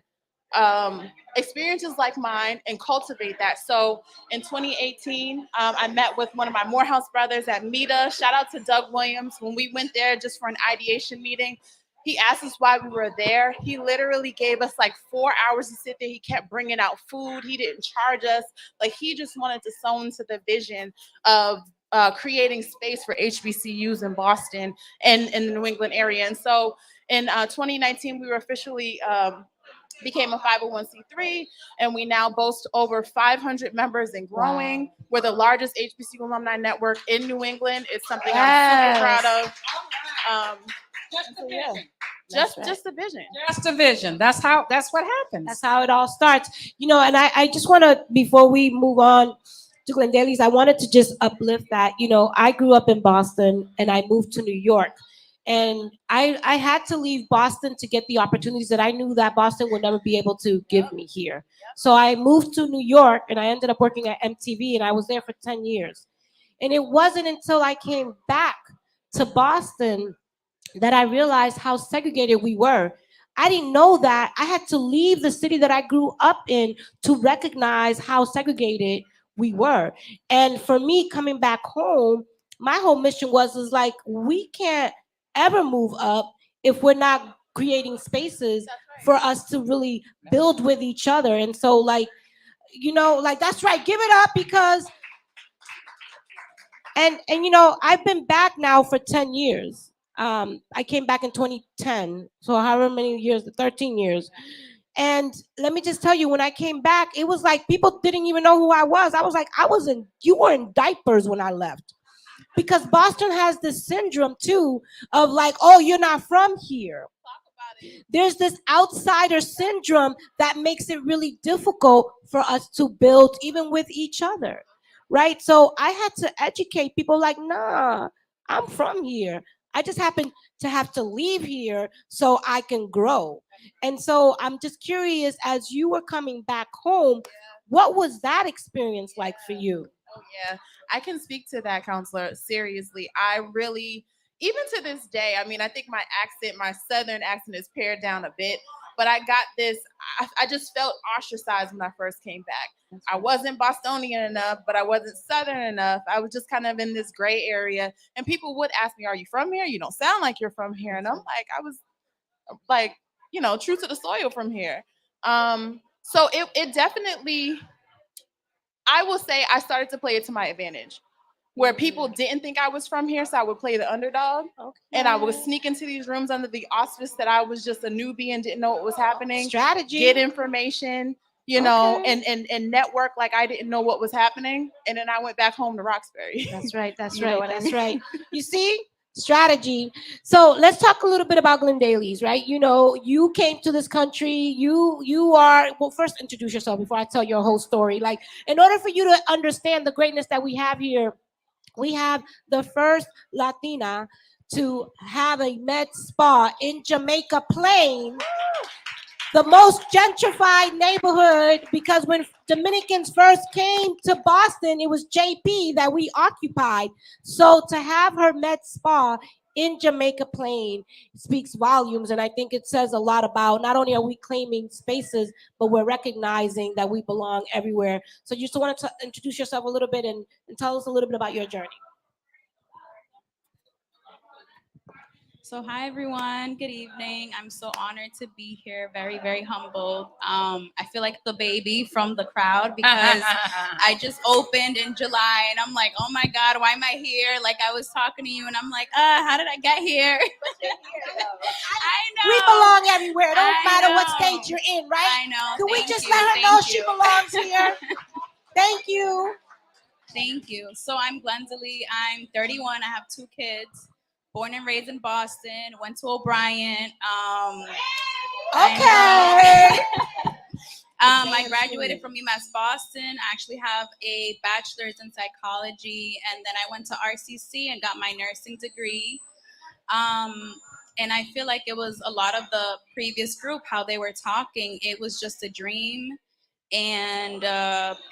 Speaker 6: experiences like mine and cultivate that. So in 2018, I met with one of my Morehouse brothers at META. Shout out to Doug Williams. When we went there just for an ideation meeting, he asked us why we were there. He literally gave us like 4 hours to sit there. He kept bringing out food. He didn't charge us. Like he just wanted to sow into the vision of creating space for HBCUs in Boston and in the New England area. And so in 2019, we were officially became a 501c3, and we now boast over 500 members and growing. Wow. We're the largest HBCU alumni network in New England. It's something I'm super proud of. Just the vision.
Speaker 1: Just the vision. That's what happens.
Speaker 3: That's how it all starts. And I just want to, before we move on to Glendale's, I wanted to just uplift that. I grew up in Boston and I moved to New York. And I had to leave Boston to get the opportunities that I knew that Boston would never be able to give me here. So I moved to New York and I ended up working at MTV, and I was there for 10 years. And it wasn't until I came back to Boston that I realized how segregated we were. I didn't know that. I had to leave the city that I grew up in to recognize how segregated we were. And for me, coming back home, my whole mission was like, we can't ever move up if we're not creating spaces for us to really build with each other. And so that's right, give it up, because and I've been back now for 10 years. I came back in 2010, so however many years, 13 years. And let me just tell you, when I came back, it was like people didn't even know who I was. I was like, you were in diapers when I left. Because Boston has this syndrome too of like, oh, you're not from here. There's this outsider syndrome that makes it really difficult for us to build even with each other, right? So I had to educate people like, nah, I'm from here. I just happen to have to leave here so I can grow. And so I'm just curious, as you were coming back home, what was that experience like for you?
Speaker 6: Oh, yeah, I can speak to that, counselor. Seriously, I really, even to this day, I mean, I think my Southern accent is pared down a bit, but I got this, I just felt ostracized when I first came back. I wasn't Bostonian enough, but I wasn't Southern enough. I was just kind of in this gray area, and people would ask me, are you from here? You don't sound like you're from here. And I'm like, I was like, true to the soil from here. So it definitely, I will say I started to play it to my advantage, where people didn't think I was from here, so I would play the underdog. Okay. And I would sneak into these rooms under the auspice that I was just a newbie and didn't know what was happening.
Speaker 3: Strategy.
Speaker 6: Get information, and network like I didn't know what was happening. And then I went back home to Roxbury.
Speaker 3: That's right. That's right. That's right. You see, strategy. So let's talk a little bit about Glendale's, right? You know, you came to this country. You are, well, first introduce yourself before I tell your whole story. Like, in order for you to understand the greatness that we have here, we have the first Latina to have a med spa in Jamaica Plain, the most gentrified neighborhood, because when Dominicans first came to Boston, it was JP that we occupied. So to have her med spa in Jamaica Plain speaks volumes. And I think it says a lot about, not only are we claiming spaces, but we're recognizing that we belong everywhere. So you just wanted to introduce yourself a little bit and tell us a little bit about your journey.
Speaker 7: So hi everyone, good evening. I'm so honored to be here. Very, very humbled. I feel like the baby from the crowd because I just opened in July and I'm like, oh my God, why am I here? Like I was talking to you and I'm like, how did I get here? I know.
Speaker 3: We belong everywhere. It don't
Speaker 7: I
Speaker 3: matter what
Speaker 7: know.
Speaker 3: stage you're in, right?
Speaker 7: I know.
Speaker 3: Can we
Speaker 7: Thank
Speaker 3: just
Speaker 7: you,
Speaker 3: let her
Speaker 7: thank
Speaker 3: know she
Speaker 7: you.
Speaker 3: belongs here? Thank you.
Speaker 7: Thank you. So I'm Glendalee. I'm 31. I have 2 kids. Born and raised in Boston. Went to O'Brien.
Speaker 3: Okay.
Speaker 7: I graduated from UMass Boston. I actually have a bachelor's in psychology, and then I went to RCC and got my nursing degree. And I feel like it was a lot of the previous group, how they were talking. It was just a dream, and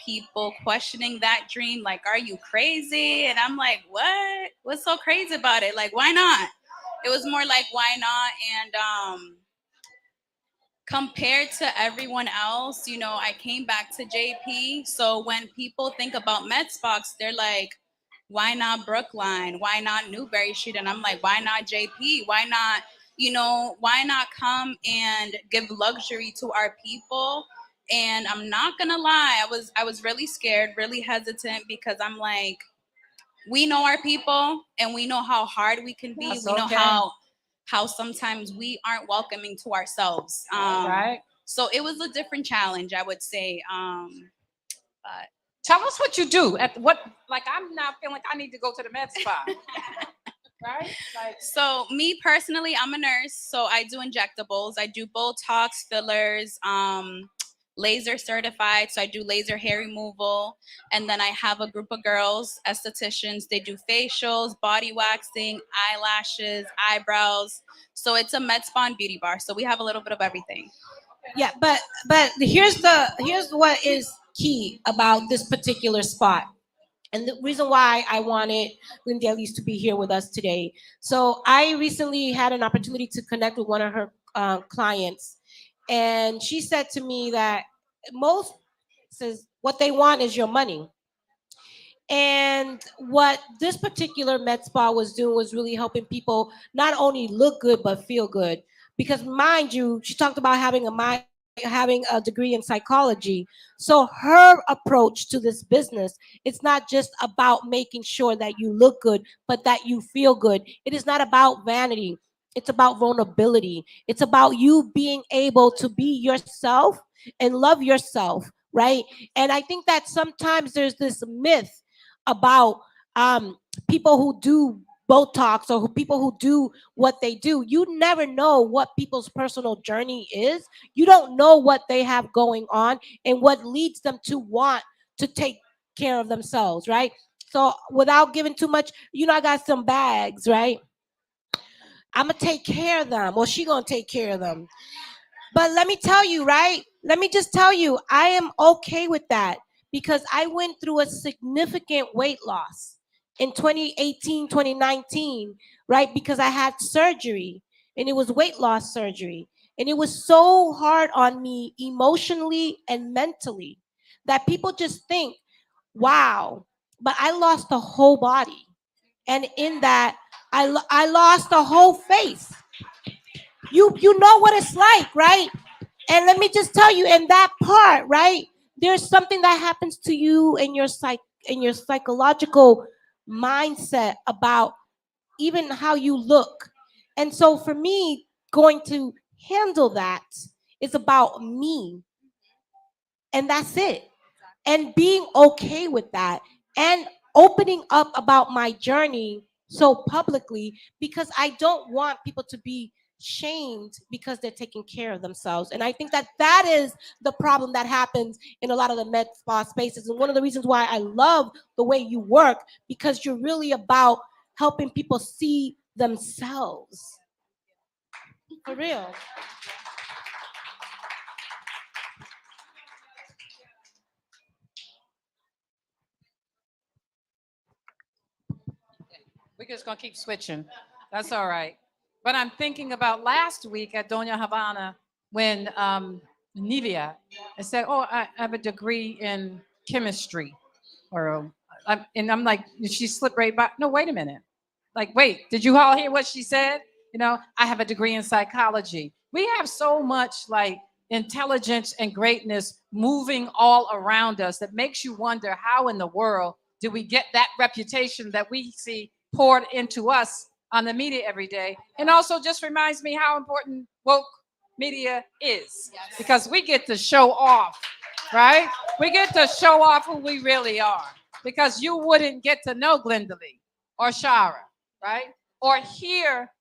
Speaker 7: people questioning that dream, like, "Are you crazy?" And I'm like, "What? What's so crazy about it? Like, why not?" It was more like, "Why not?" And compared to everyone else, you know, I came back to JP. So when people think about med spas, they're like, why not Brookline? Why not Newberry Street? And I'm like, why not JP? Why not, why not come and give luxury to our people? And I'm not gonna lie, I was really scared, really hesitant, because I'm like, we know our people and we know how hard we can be.
Speaker 1: That's
Speaker 7: we know
Speaker 1: okay.
Speaker 7: how sometimes we aren't welcoming to ourselves.
Speaker 1: Right.
Speaker 7: So it was a different challenge, I would say. But
Speaker 1: Tell us what you do at what, like, I'm now feeling like I need to go to the med spa. Right? Like,
Speaker 7: so me personally, I'm a nurse, so I do injectables. I do Botox, fillers, laser certified, so I do laser hair removal. And then I have a group of girls, estheticians. They do facials, body waxing, eyelashes, eyebrows. So it's a med spa and beauty bar. So we have a little bit of everything.
Speaker 3: Yeah, but here's what is key about this particular spot. And the reason why I wanted Glendale's to be here with us today. So I recently had an opportunity to connect with one of her clients, and she said to me that most says what they want is your money. And what this particular med spa was doing was really helping people not only look good but feel good. Because mind you, she talked about having a degree in psychology. So her approach to this business, it's not just about making sure that you look good, but that you feel good. It is not about vanity. It's about vulnerability. It's about you being able to be yourself and love yourself, right? And I think that sometimes there's this myth about people who do Botox or people who do what they do. You never know what people's personal journey is. You don't know what they have going on and what leads them to want to take care of themselves, right? So without giving too much, I got some bags, right? I'm gonna take care of them, or she gonna take care of them. But let me tell you, right? Let me just tell you, I am okay with that because I went through a significant weight loss in 2018, 2019, right? Because I had surgery and it was weight loss surgery. And it was so hard on me emotionally and mentally that people just think, wow, but I lost the whole body. And in that, I lost the whole face. You know what it's like, right? And let me just tell you, in that part, right, there's something that happens to you in your psychological mindset about even how you look. And so for me, going to handle that is about me. And that's it. And being okay with that and opening up about my journey so publicly, because I don't want people to be shamed because they're taking care of themselves. And I think that that is the problem that happens in a lot of the med spa spaces. And one of the reasons why I love the way you work, because you're really about helping people see themselves. For real.
Speaker 1: We're just gonna keep switching. That's all right. But I'm thinking about last week at Doña Havana when Nivea said, "Oh, I have a degree in chemistry," or and I'm like, she slipped right by. No, wait a minute. Like, wait, did you all hear what she said? You know, I have a degree in psychology. We have so much like intelligence and greatness moving all around us that makes you wonder how in the world do we get that reputation that we see poured into us on the media every day. And also just reminds me how important woke media is, because we get to show off, right? We get to show off who we really are, because you wouldn't get to know Glenda Lee or Shara, right? Or hear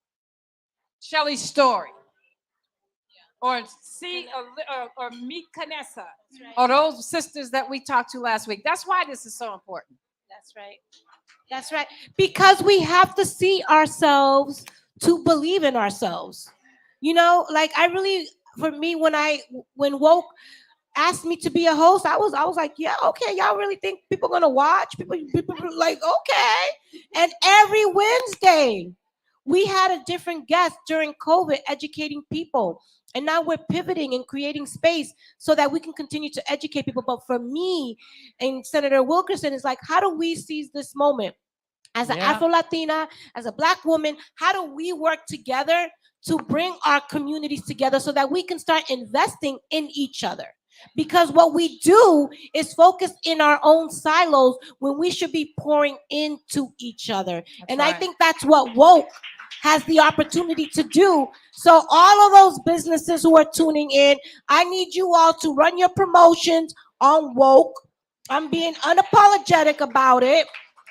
Speaker 1: Shelley's story, or see or meet Canessa, or those sisters that we talked to last week. That's why this is so important.
Speaker 3: That's right. That's right. Because we have to see ourselves to believe in ourselves. You know, like I really, for me, when woke asked me to be a host, I was like, yeah, okay, y'all really think people gonna watch? People like, okay. And every Wednesday, we had a different guest during COVID educating people. And now we're pivoting and creating space so that we can continue to educate people. But for me and Senator Wilkerson, is like, how do we seize this moment? As an
Speaker 1: Yeah.
Speaker 3: Afro-Latina, as a Black woman, how do we work together to bring our communities together so that we can start investing in each other? Because what we do is focus in our own silos when we should be pouring into each other. And I
Speaker 1: right.
Speaker 3: think that's what woke has the opportunity to do. So all of those businesses who are tuning in, I need you all to run your promotions on woke. I'm being unapologetic about it,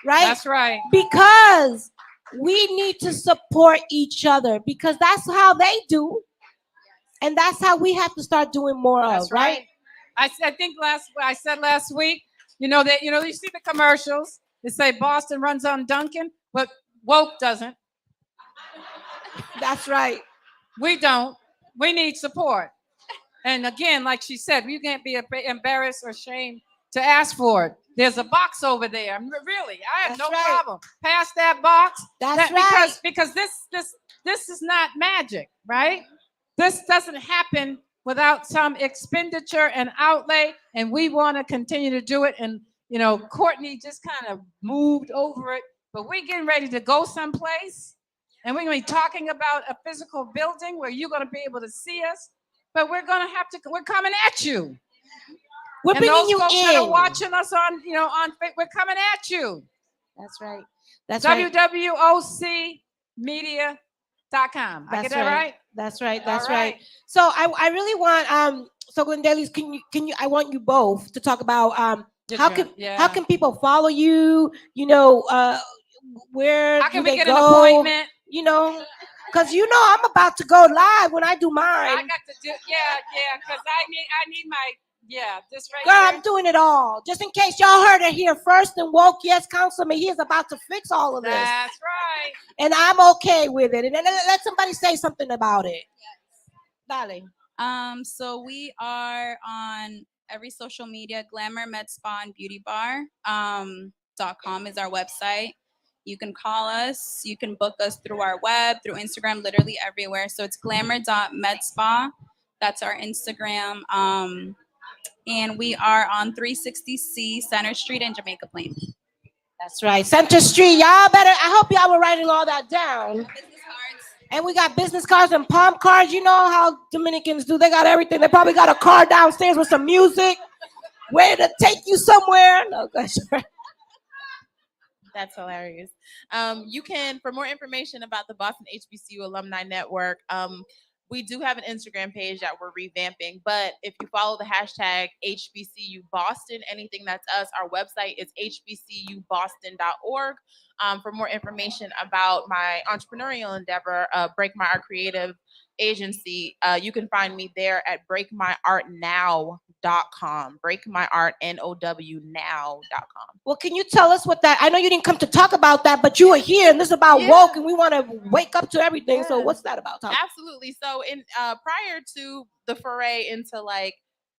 Speaker 3: right?
Speaker 1: That's right.
Speaker 3: Because we need to support each other, because that's how they do. And that's how we have to start doing more
Speaker 1: That's
Speaker 3: of, right?
Speaker 1: I think I said last week, you see the commercials. They say Boston runs on Duncan, but woke doesn't.
Speaker 3: That's right.
Speaker 1: We don't. We need support. And again, like she said, you can't be embarrassed or ashamed to ask for it. There's a box over there. Really, I have
Speaker 3: That's
Speaker 1: no
Speaker 3: right.
Speaker 1: problem. Pass that box.
Speaker 3: That's right.
Speaker 1: Because this is not magic, right? This doesn't happen without some expenditure and outlay, and we want to continue to do it. And Courtney just kind of moved over it, but we're getting ready to go someplace, and we're going to be talking about a physical building where you're going to be able to see us. But we're coming at you.
Speaker 3: We're
Speaker 1: And
Speaker 3: bringing
Speaker 1: those
Speaker 3: you
Speaker 1: folks that are
Speaker 3: in.
Speaker 1: watching us on we're coming at you.
Speaker 3: That's right. That's right.
Speaker 1: wwocmedia.com. I get that right?
Speaker 3: That's right.
Speaker 1: All
Speaker 3: That's right. So I really want so Glendelis, can you I want you both to talk about how can people follow you? Where
Speaker 1: How can
Speaker 3: do
Speaker 1: we
Speaker 3: they
Speaker 1: get an
Speaker 3: go?
Speaker 1: appointment?
Speaker 3: Because I'm about to go live when I do mine.
Speaker 1: I got to do because I need my this right
Speaker 3: Girl,
Speaker 1: here.
Speaker 3: I'm doing it all. Just in case y'all heard it here first, and woke, yes, Councilman, he is about to fix all of this.
Speaker 1: That's right.
Speaker 3: And I'm okay with it. And then let somebody say something about it. Dale.
Speaker 7: So we are on every social media. Glamour Med Spa and Beauty Bar .com is our website. You can call us. You can book us through our web, through Instagram, literally everywhere. So it's glamour.medspa. That's our Instagram. And we are on 360C Center Street in Jamaica Plain.
Speaker 3: That's right. Center Street. Y'all better, I hope y'all were writing all that down.
Speaker 7: Business cards.
Speaker 3: And we got business cards and palm cards. You know how Dominicans do. They got everything. They probably got a car downstairs with some music, ready to take you somewhere. No, that's right.
Speaker 6: That's hilarious. You can, for more information about the Boston HBCU Alumni Network, We do have an Instagram page that we're revamping, but if you follow the hashtag HBCU Boston, anything that's us, our website is hbcuboston.org. For more information about my entrepreneurial endeavor, Break My Art Creative Agency, you can find me there at breakmyartnow.com. breakmyartnow.com.
Speaker 3: Well, can you tell us what that? I know you didn't come to talk about that, but you were here, and this is about
Speaker 6: Yeah.
Speaker 3: woke, and we want to wake up to everything. So,
Speaker 6: Yeah.
Speaker 3: what's that about? Talk.
Speaker 6: Absolutely. So in prior to the foray into like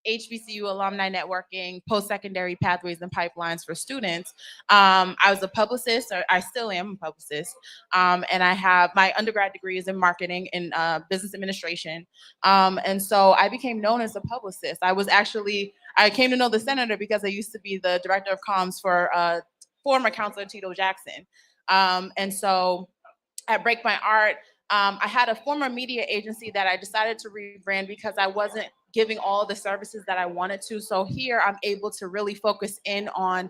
Speaker 6: HBCU alumni networking, post-secondary pathways and pipelines for students, I was a publicist, or I still am a publicist, and I have my undergrad degree is in marketing and business administration, and so I became known as a publicist. I came to know the senator because I used to be the director of comms for former Councilor Tito Jackson, and so at Break My Art, I had a former media agency that I decided to rebrand because I wasn't giving all the services that I wanted to. So here I'm able to really focus in on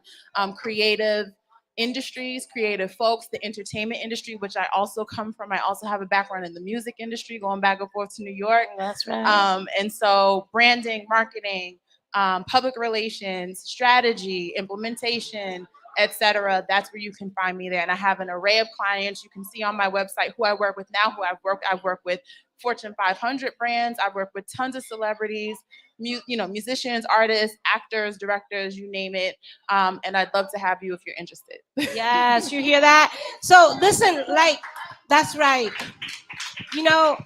Speaker 6: creative industries, creative folks, the entertainment industry, which I also come from. I also have a background in the music industry, going back and forth to New York.
Speaker 3: That's right.
Speaker 6: And so branding, marketing, public relations, strategy, implementation, etc. That's where you can find me there. And I have an array of clients. You can see on my website who I work with now, who I've worked with Fortune 500 brands. I've worked with tons of celebrities, musicians, artists, actors, directors, you name it. And I'd love to have you if you're interested.
Speaker 3: Yes, you hear that? So listen, like, that's right.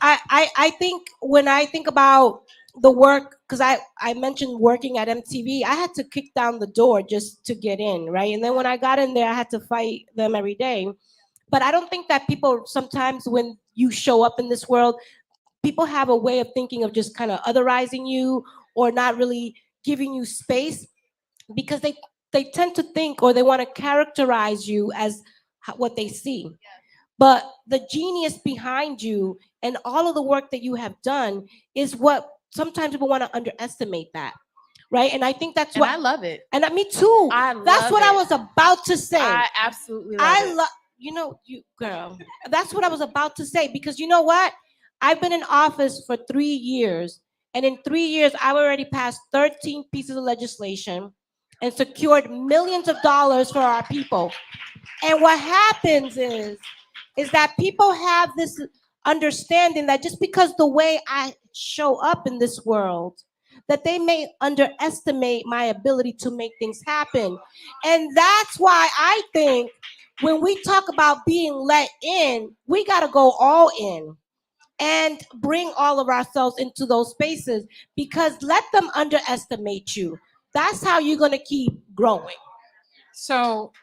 Speaker 3: I think when I think about the work, because I mentioned working at MTV, I had to kick down the door just to get in, right? And then when I got in there, I had to fight them every day. But I don't think that people sometimes, when you show up in this world, people have a way of thinking of just kind of otherizing you or not really giving you space, because they tend to think, or they want to characterize you as what they see. But the genius behind you and all of the work that you have done is what sometimes people want to underestimate that, right? And I think that's
Speaker 6: And
Speaker 3: what
Speaker 6: I love it.
Speaker 3: And me too. That's
Speaker 6: love
Speaker 3: what I
Speaker 6: it.
Speaker 3: was about to say.
Speaker 6: I absolutely love
Speaker 3: I
Speaker 6: it.
Speaker 3: love, you girl. That's what I was about to say, because you know what? I've been in office for 3 years, and in 3 years, I've already passed 13 pieces of legislation and secured millions of dollars for our people. And what happens is that people have this understanding that just because the way I show up in this world, that they may underestimate my ability to make things happen. And that's why I think when we talk about being let in, we got to go all in and bring all of ourselves into those spaces, because let them underestimate you. That's how you're going to keep growing.
Speaker 1: So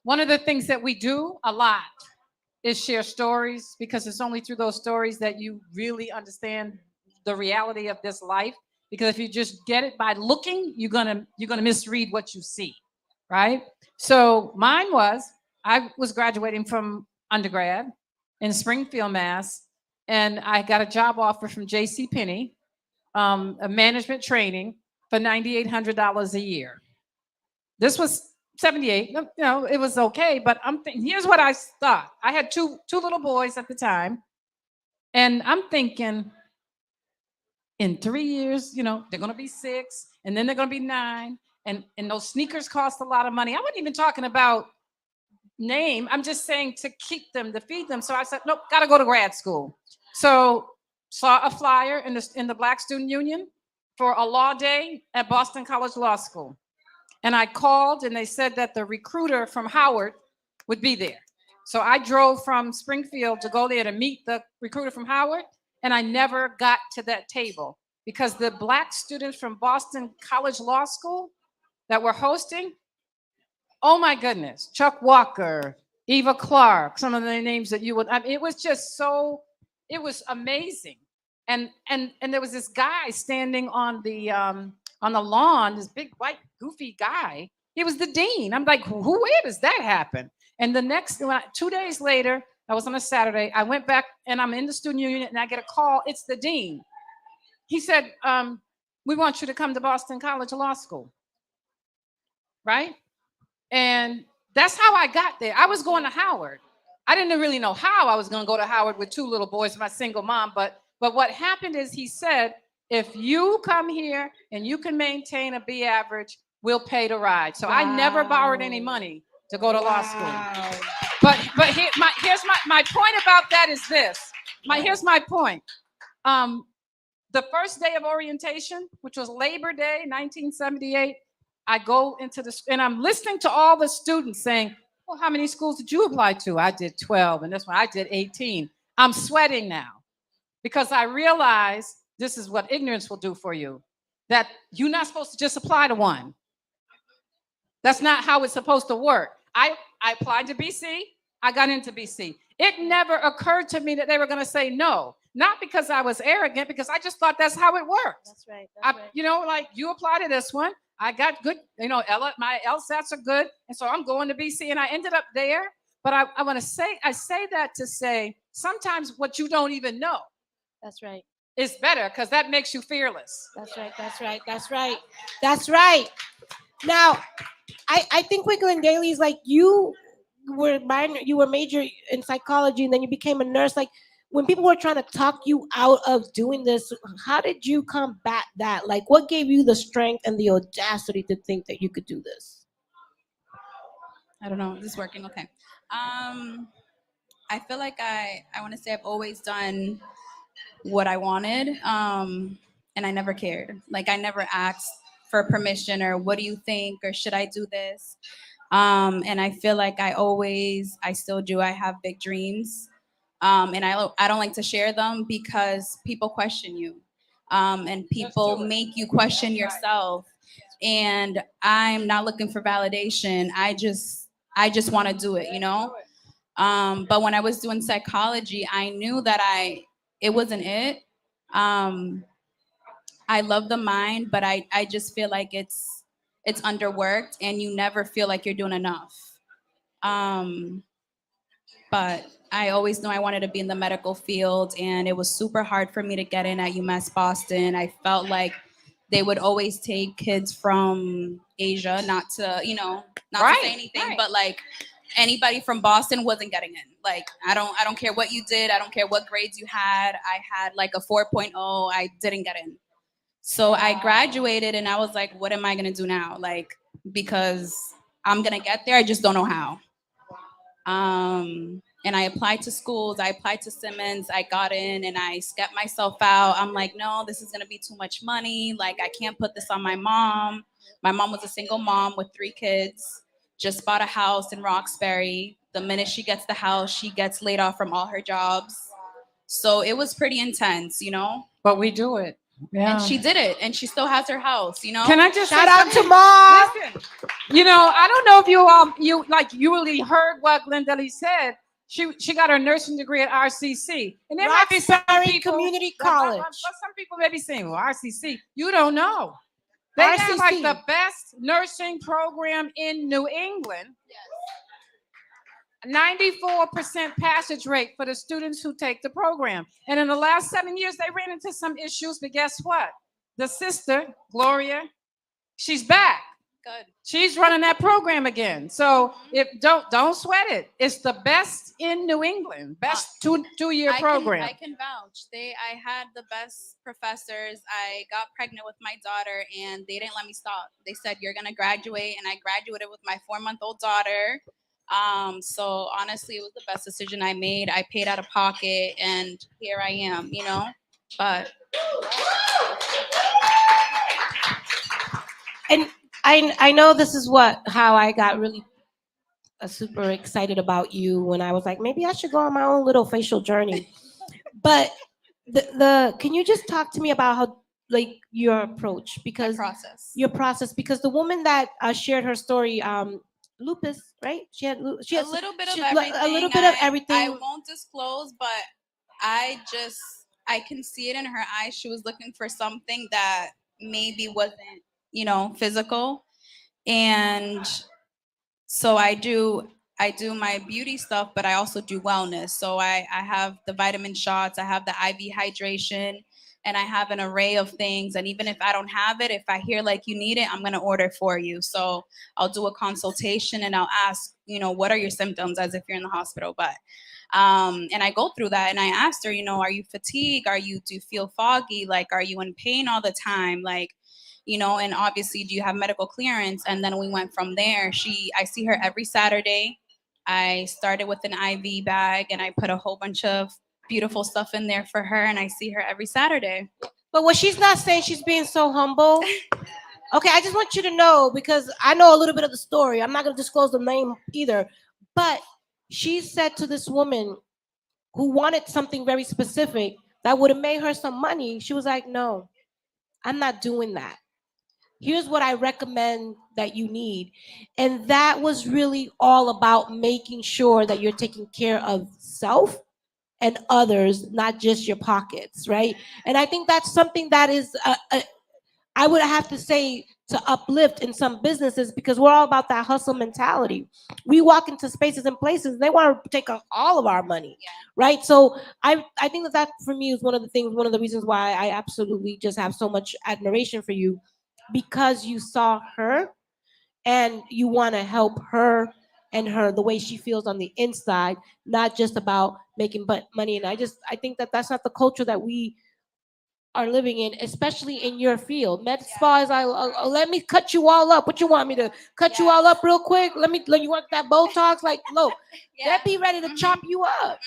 Speaker 1: one of the things that we do a lot is share stories, because it's only through those stories that you really understand the reality of this life. Because if you just get it by looking, you're gonna misread what you see, right? So mine was, I was graduating from undergrad in Springfield, Mass, and I got a job offer from J.C. Penney, a management training for $9,800 a year. This was 78. It was okay, but I'm thinking, here's what I thought. I had two little boys at the time, and I'm thinking, in 3 years, they're gonna be 6, and then they're gonna be 9, and those sneakers cost a lot of money. I wasn't even talking about name. I'm just saying to keep them, to feed them. So I said, nope, gotta go to grad school. So saw a flyer in the Black Student Union for a law day at Boston College Law School. And I called, and they said that the recruiter from Howard would be there. So I drove from Springfield to go there to meet the recruiter from Howard, and I never got to that table, because the Black students from Boston College Law School that were hosting, oh my goodness, Chuck Walker, Eva Clark, some of the names that you would, it was just so, it was amazing. And there was this guy standing on the lawn, this big white goofy guy. He was the dean. I'm like, where does that happen? And the next 2 days later, I was on a Saturday, I went back, and I'm in the student union, and I get a call. It's the dean. He said, we want you to come to Boston College Law School. Right? And that's how I got there. I was going to Howard. I didn't really know how I was going to go to Howard with 2 little boys, my single mom, but But what happened is he said, if you come here and you can maintain a B average, we'll pay to ride. So I never borrowed any money to go to law school. But here's my point about that is this. Here's my point. The first day of orientation, which was Labor Day, 1978, I go into and I'm listening to all the students saying, well, how many schools did you apply to? I did 12, and this one I did 18. I'm sweating now because I realize this is what ignorance will do for you, that you're not supposed to just apply to one. That's not how it's supposed to work. I applied to BC. I got into BC. It never occurred to me that they were going to say no. Not because I was arrogant, because I just thought that's how it worked.
Speaker 3: That's right.
Speaker 1: You know, like you apply to this one. I got good, you know, my LSATs are good. And so I'm going to BC and I ended up there. But I want to say, I say that to say sometimes what you don't even know
Speaker 3: That's right.
Speaker 1: is better because that makes you fearless.
Speaker 3: That's right. That's right. That's right. That's right. Now, I think Wickland Daly is like you were major in psychology and then you became a nurse. Like when people were trying to talk you out of doing this, how did you combat that? Like what gave you the strength and the audacity to think that you could do this?
Speaker 7: I don't know. Is this working? Okay. I feel like I want to say I've always done what I wanted, and I never cared. Like I never asked for permission or what do you think or should I do this? And I feel like I still do. I have big dreams, and I don't like to share them because people question you, and people make you question yourself. And I'm not looking for validation. I just want to do it, you know? But when I was doing psychology, I knew that it wasn't it. I love the mind, but I just feel like it's underworked and you never feel like you're doing enough. But I always knew I wanted to be in the medical field, and it was super hard for me to get in at UMass Boston. I felt like they would always take kids from Asia, not to say anything, but like anybody from Boston wasn't getting in. Like I don't care what you did, I don't care what grades you had. I had like a 4.0, I didn't get in. So I graduated and I was like, what am I gonna do now? Like, because I'm gonna get there, I just don't know how. And I applied to schools, I applied to Simmons, I got in and I skept myself out. I'm like, no, this is gonna be too much money. Like I can't put this on my mom. My mom was a single mom with 3 kids, just bought a house in Roxbury. The minute she gets the house, she gets laid off from all her jobs. So it was pretty intense, you know?
Speaker 1: But we do it. Yeah.
Speaker 7: And she did it, and she still has her house, you know?
Speaker 1: Can I just
Speaker 3: Shout
Speaker 1: say
Speaker 3: out to
Speaker 1: something?
Speaker 3: Mom.
Speaker 1: Listen, you know, I don't know if you really heard what Glendale said. She got her nursing degree at RCC. And there might be some
Speaker 3: Roxbury
Speaker 1: people,
Speaker 3: Community
Speaker 1: like,
Speaker 3: College.
Speaker 1: but some people may be saying, well, RCC, you don't know. They have like
Speaker 3: RCC.
Speaker 1: the best nursing program in New England. 94% passage rate for the students who take the program. And in the last 7 years, they ran into some issues, but guess what? The sister, Gloria, she's back.
Speaker 7: Good.
Speaker 1: She's running that program again. So if don't sweat it. It's the best in New England, best two-year program.
Speaker 7: I can vouch. I had the best professors. I got pregnant with my daughter and they didn't let me stop. They said, you're gonna graduate, and I graduated with my 4-month-old daughter. So honestly, it was the best decision I made. I paid out of pocket and here I am, you know, but.
Speaker 3: And I know this is how I got really super excited about you when I was like, maybe I should go on my own little facial journey. But can you just talk to me about how, like, your approach, because your process, because the woman that shared her story, lupus, right? She has
Speaker 7: a little bit of
Speaker 3: everything.
Speaker 7: everything.
Speaker 3: A little bit of everything.
Speaker 7: I won't disclose, but I can see it in her eyes. She was looking for something that maybe wasn't, you know, physical. And so I do my beauty stuff, but I also do wellness. So I have the vitamin shots, I have the IV hydration, and I have an array of things. And even if I don't have it, if I hear like you need it, I'm going to order for you. So I'll do a consultation and I'll ask, you know, what are your symptoms, as if you're in the hospital. But And I go through that and I asked her, are you fatigued? Do you feel foggy? Like, are you in pain all the time? Like, and obviously, do you have medical clearance? And then we went from there. I see her every Saturday. I started with an IV bag and I put a whole bunch of beautiful stuff in there for her, and I see her every Saturday.
Speaker 3: But what she's not saying, she's being so humble. Okay, I just want you to know, because I know a little bit of the story. I'm not going to disclose the name either. But she said to this woman who wanted something very specific that would have made her some money, she was like, no, I'm not doing that. Here's what I recommend that you need. And that was really all about making sure that you're taking care of self and others, not just your pockets, right? And I think that's something that is, I would have to say, to uplift in some businesses, because we're all about that hustle mentality. We walk into spaces and places, they want to take all of our money, right? So I think that for me is one of the reasons why I absolutely just have so much admiration for you, because you saw her and you want to help her and the way she feels on the inside, not just about making money. And I think that that's not the culture that we are living in, especially in your field. Med spa is let me cut you all up. What you want me to cut you all up real quick? Let you want that Botox? Like, look, they'll be ready to chop you up.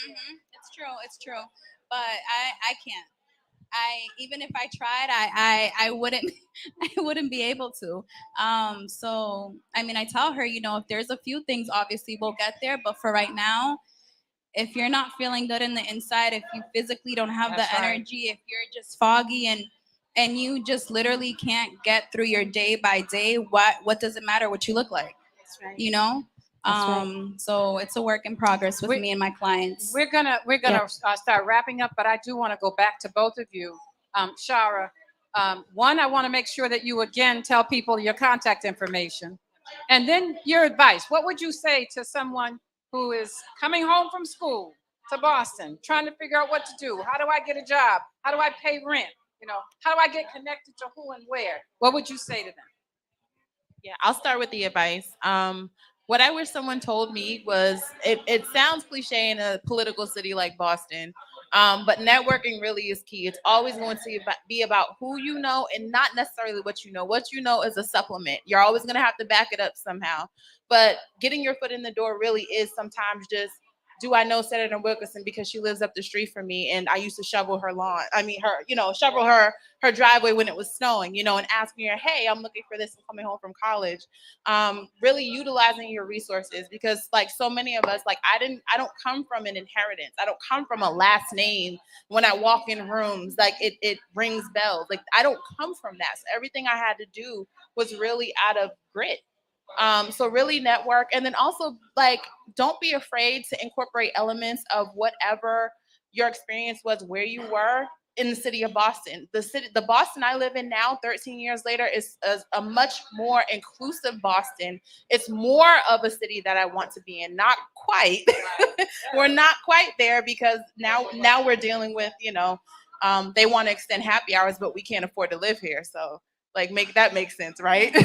Speaker 7: It's true. But I can't. Even if I tried, I wouldn't I wouldn't be able to. So I mean, I tell her, if there's a few things, obviously we'll get there. But for right now, if you're not feeling good in the inside, if you physically don't have
Speaker 1: That's
Speaker 7: the
Speaker 1: right.
Speaker 7: energy, if you're just foggy and you just literally can't get through your day by day, what does it matter what you look like?
Speaker 3: That's right.
Speaker 1: That's right.
Speaker 7: So it's a work in progress with me and my clients.
Speaker 1: We're gonna start wrapping up, but I do want to go back to both of you. Shara, one, I want to make sure that you again tell people your contact information, and then your advice. What would you say to someone who is coming home from school to Boston, trying to figure out what to do? How do I get a job? How do I pay rent? How do I get connected to who and where? What would you say to them?
Speaker 6: Yeah, I'll start with the advice. What I wish someone told me was, it sounds cliche in a political city like Boston, but networking really is key. It's always going to be about who you know and not necessarily what you know. What you know is a supplement. You're always going to have to back it up somehow. But getting your foot in the door really is sometimes just, do I know Senator Wilkerson because she lives up the street from me and I used to shovel her lawn? I mean, shovel her driveway when it was snowing, and asking her, hey, I'm looking for this. I'm coming home from college. Really utilizing your resources, because like so many of us, like I don't come from an inheritance. I don't come from a last name. When I walk in rooms, like it rings bells. Like I don't come from that. So everything I had to do was really out of grit. So really network, and then also like don't be afraid to incorporate elements of whatever your experience was where you were in the city of Boston. The Boston I live in now, 13 years later, is a much more inclusive Boston. It's more of a city that I want to be in. Not quite. We're not quite there, because now we're dealing with, they want to extend happy hours, but we can't afford to live here. So like make sense, right?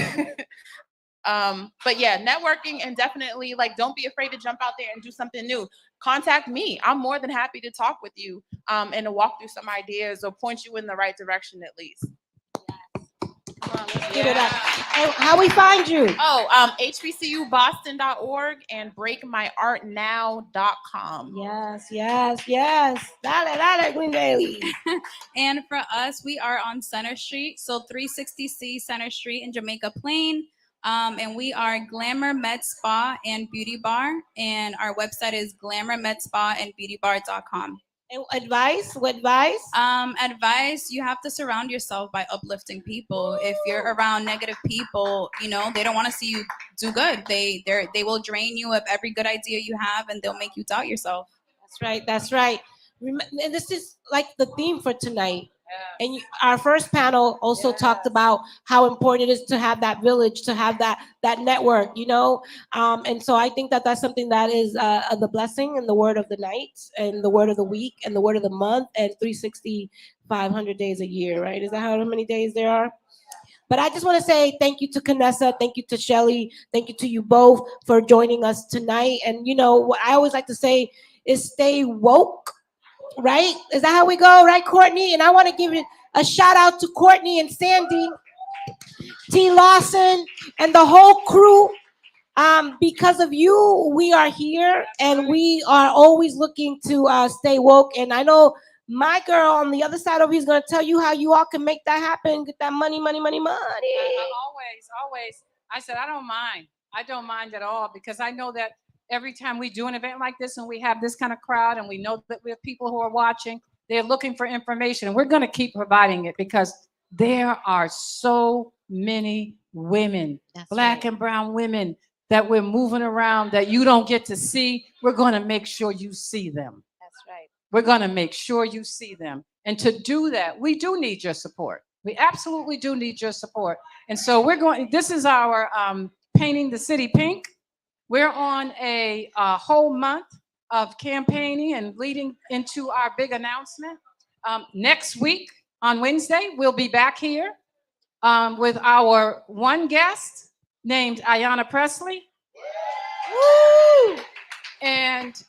Speaker 6: But yeah, networking, and definitely like don't be afraid to jump out there and do something new. Contact me. I'm more than happy to talk with you and to walk through some ideas or point you in the right direction at least.
Speaker 3: Give it up. And how we find you?
Speaker 6: HBCUBoston.org and breakmyartnow.com.
Speaker 3: Yes. Dale, Green Daily.
Speaker 7: And for us, we are on Center Street, so 360C Center Street in Jamaica Plain. And we are Glamour Med Spa and Beauty Bar, and our website is glamourmedspaandbeautybar.com.
Speaker 3: And advice? What advice?
Speaker 7: Advice, you have to surround yourself by uplifting people. If you're around negative people, they don't want to see you do good. They will drain you of every good idea you have, and they'll make you doubt yourself.
Speaker 3: That's right. And this is like the theme for tonight. And our first panel also talked about how important it is to have that village, to have that network, and so I think that that's something that is the blessing and the word of the night and the word of the week and the word of the month, and 365 days a year, right? Is that how many days there are? But I just want to say thank you to Kanessa, thank you to Shelly, thank you to you both for joining us tonight. And what I always like to say is stay woke, right? Is that how we go, right, Courtney? And I want to give it a shout out to Courtney and Sandy, T. Lawson, and the whole crew. Because of you, we are here, and we are always looking to stay woke. And I know my girl on the other side over here is going to tell you how you all can make that happen, get that money.
Speaker 1: Always. I said, I don't mind. I don't mind at all, because I know that every time we do an event like this and we have this kind of crowd and we know that we have people who are watching, they're looking for information, and we're going to keep providing it, because there are so many women, Black and brown women, that we're moving around that you don't get to see. We're going to make sure you see them.
Speaker 3: That's right.
Speaker 1: We're going to make sure you see them. And to do that, we do need your support. We absolutely do need your support. And so this is our Painting the City Pink. We're on a whole month of campaigning and leading into our big announcement. Next week on Wednesday, we'll be back here with our one guest named Ayanna Presley. Woo! And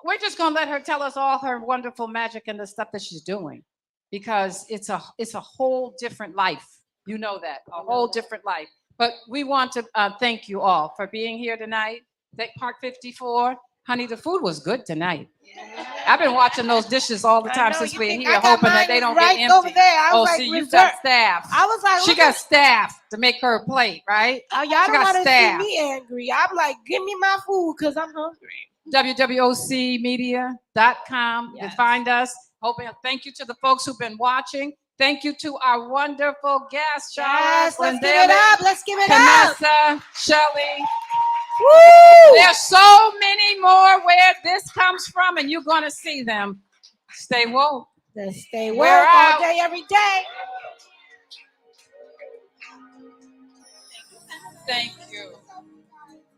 Speaker 1: we're just going to let her tell us all her wonderful magic and the stuff that she's doing, because it's a whole different life. You know that, a whole different life. But we want to thank you all for being here tonight. Thank Park 54. Honey, the food was good tonight. I've been watching those dishes all the time since we're here, hoping that they don't get empty.
Speaker 3: Over there.
Speaker 1: See, you got staff.
Speaker 3: I was like,
Speaker 1: She got staff to make her a plate, right?
Speaker 3: y'all
Speaker 1: she
Speaker 3: don't
Speaker 1: got
Speaker 3: want to see
Speaker 1: staff.
Speaker 3: me angry. I'm like, give me my food because I'm hungry.
Speaker 1: wwocmedia.com to find us. Thank you to the folks who've been watching. Thank you to our wonderful guests, Charles,
Speaker 3: Let's give it up. Let's give it up.
Speaker 1: Vanessa, Shelley.
Speaker 3: Woo!
Speaker 1: There's so many more where this comes from, and you're going to see them. Stay woke.
Speaker 3: Let's stay woke
Speaker 1: We're
Speaker 3: all
Speaker 1: out.
Speaker 3: day, every day.
Speaker 1: Thank you.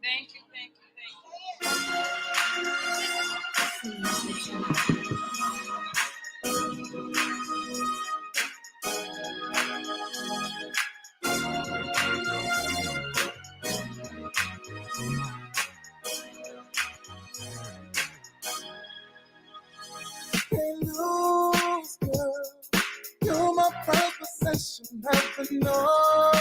Speaker 1: Thank you, thank you, thank
Speaker 8: Hey, lose, girl. You're my first possession, never know.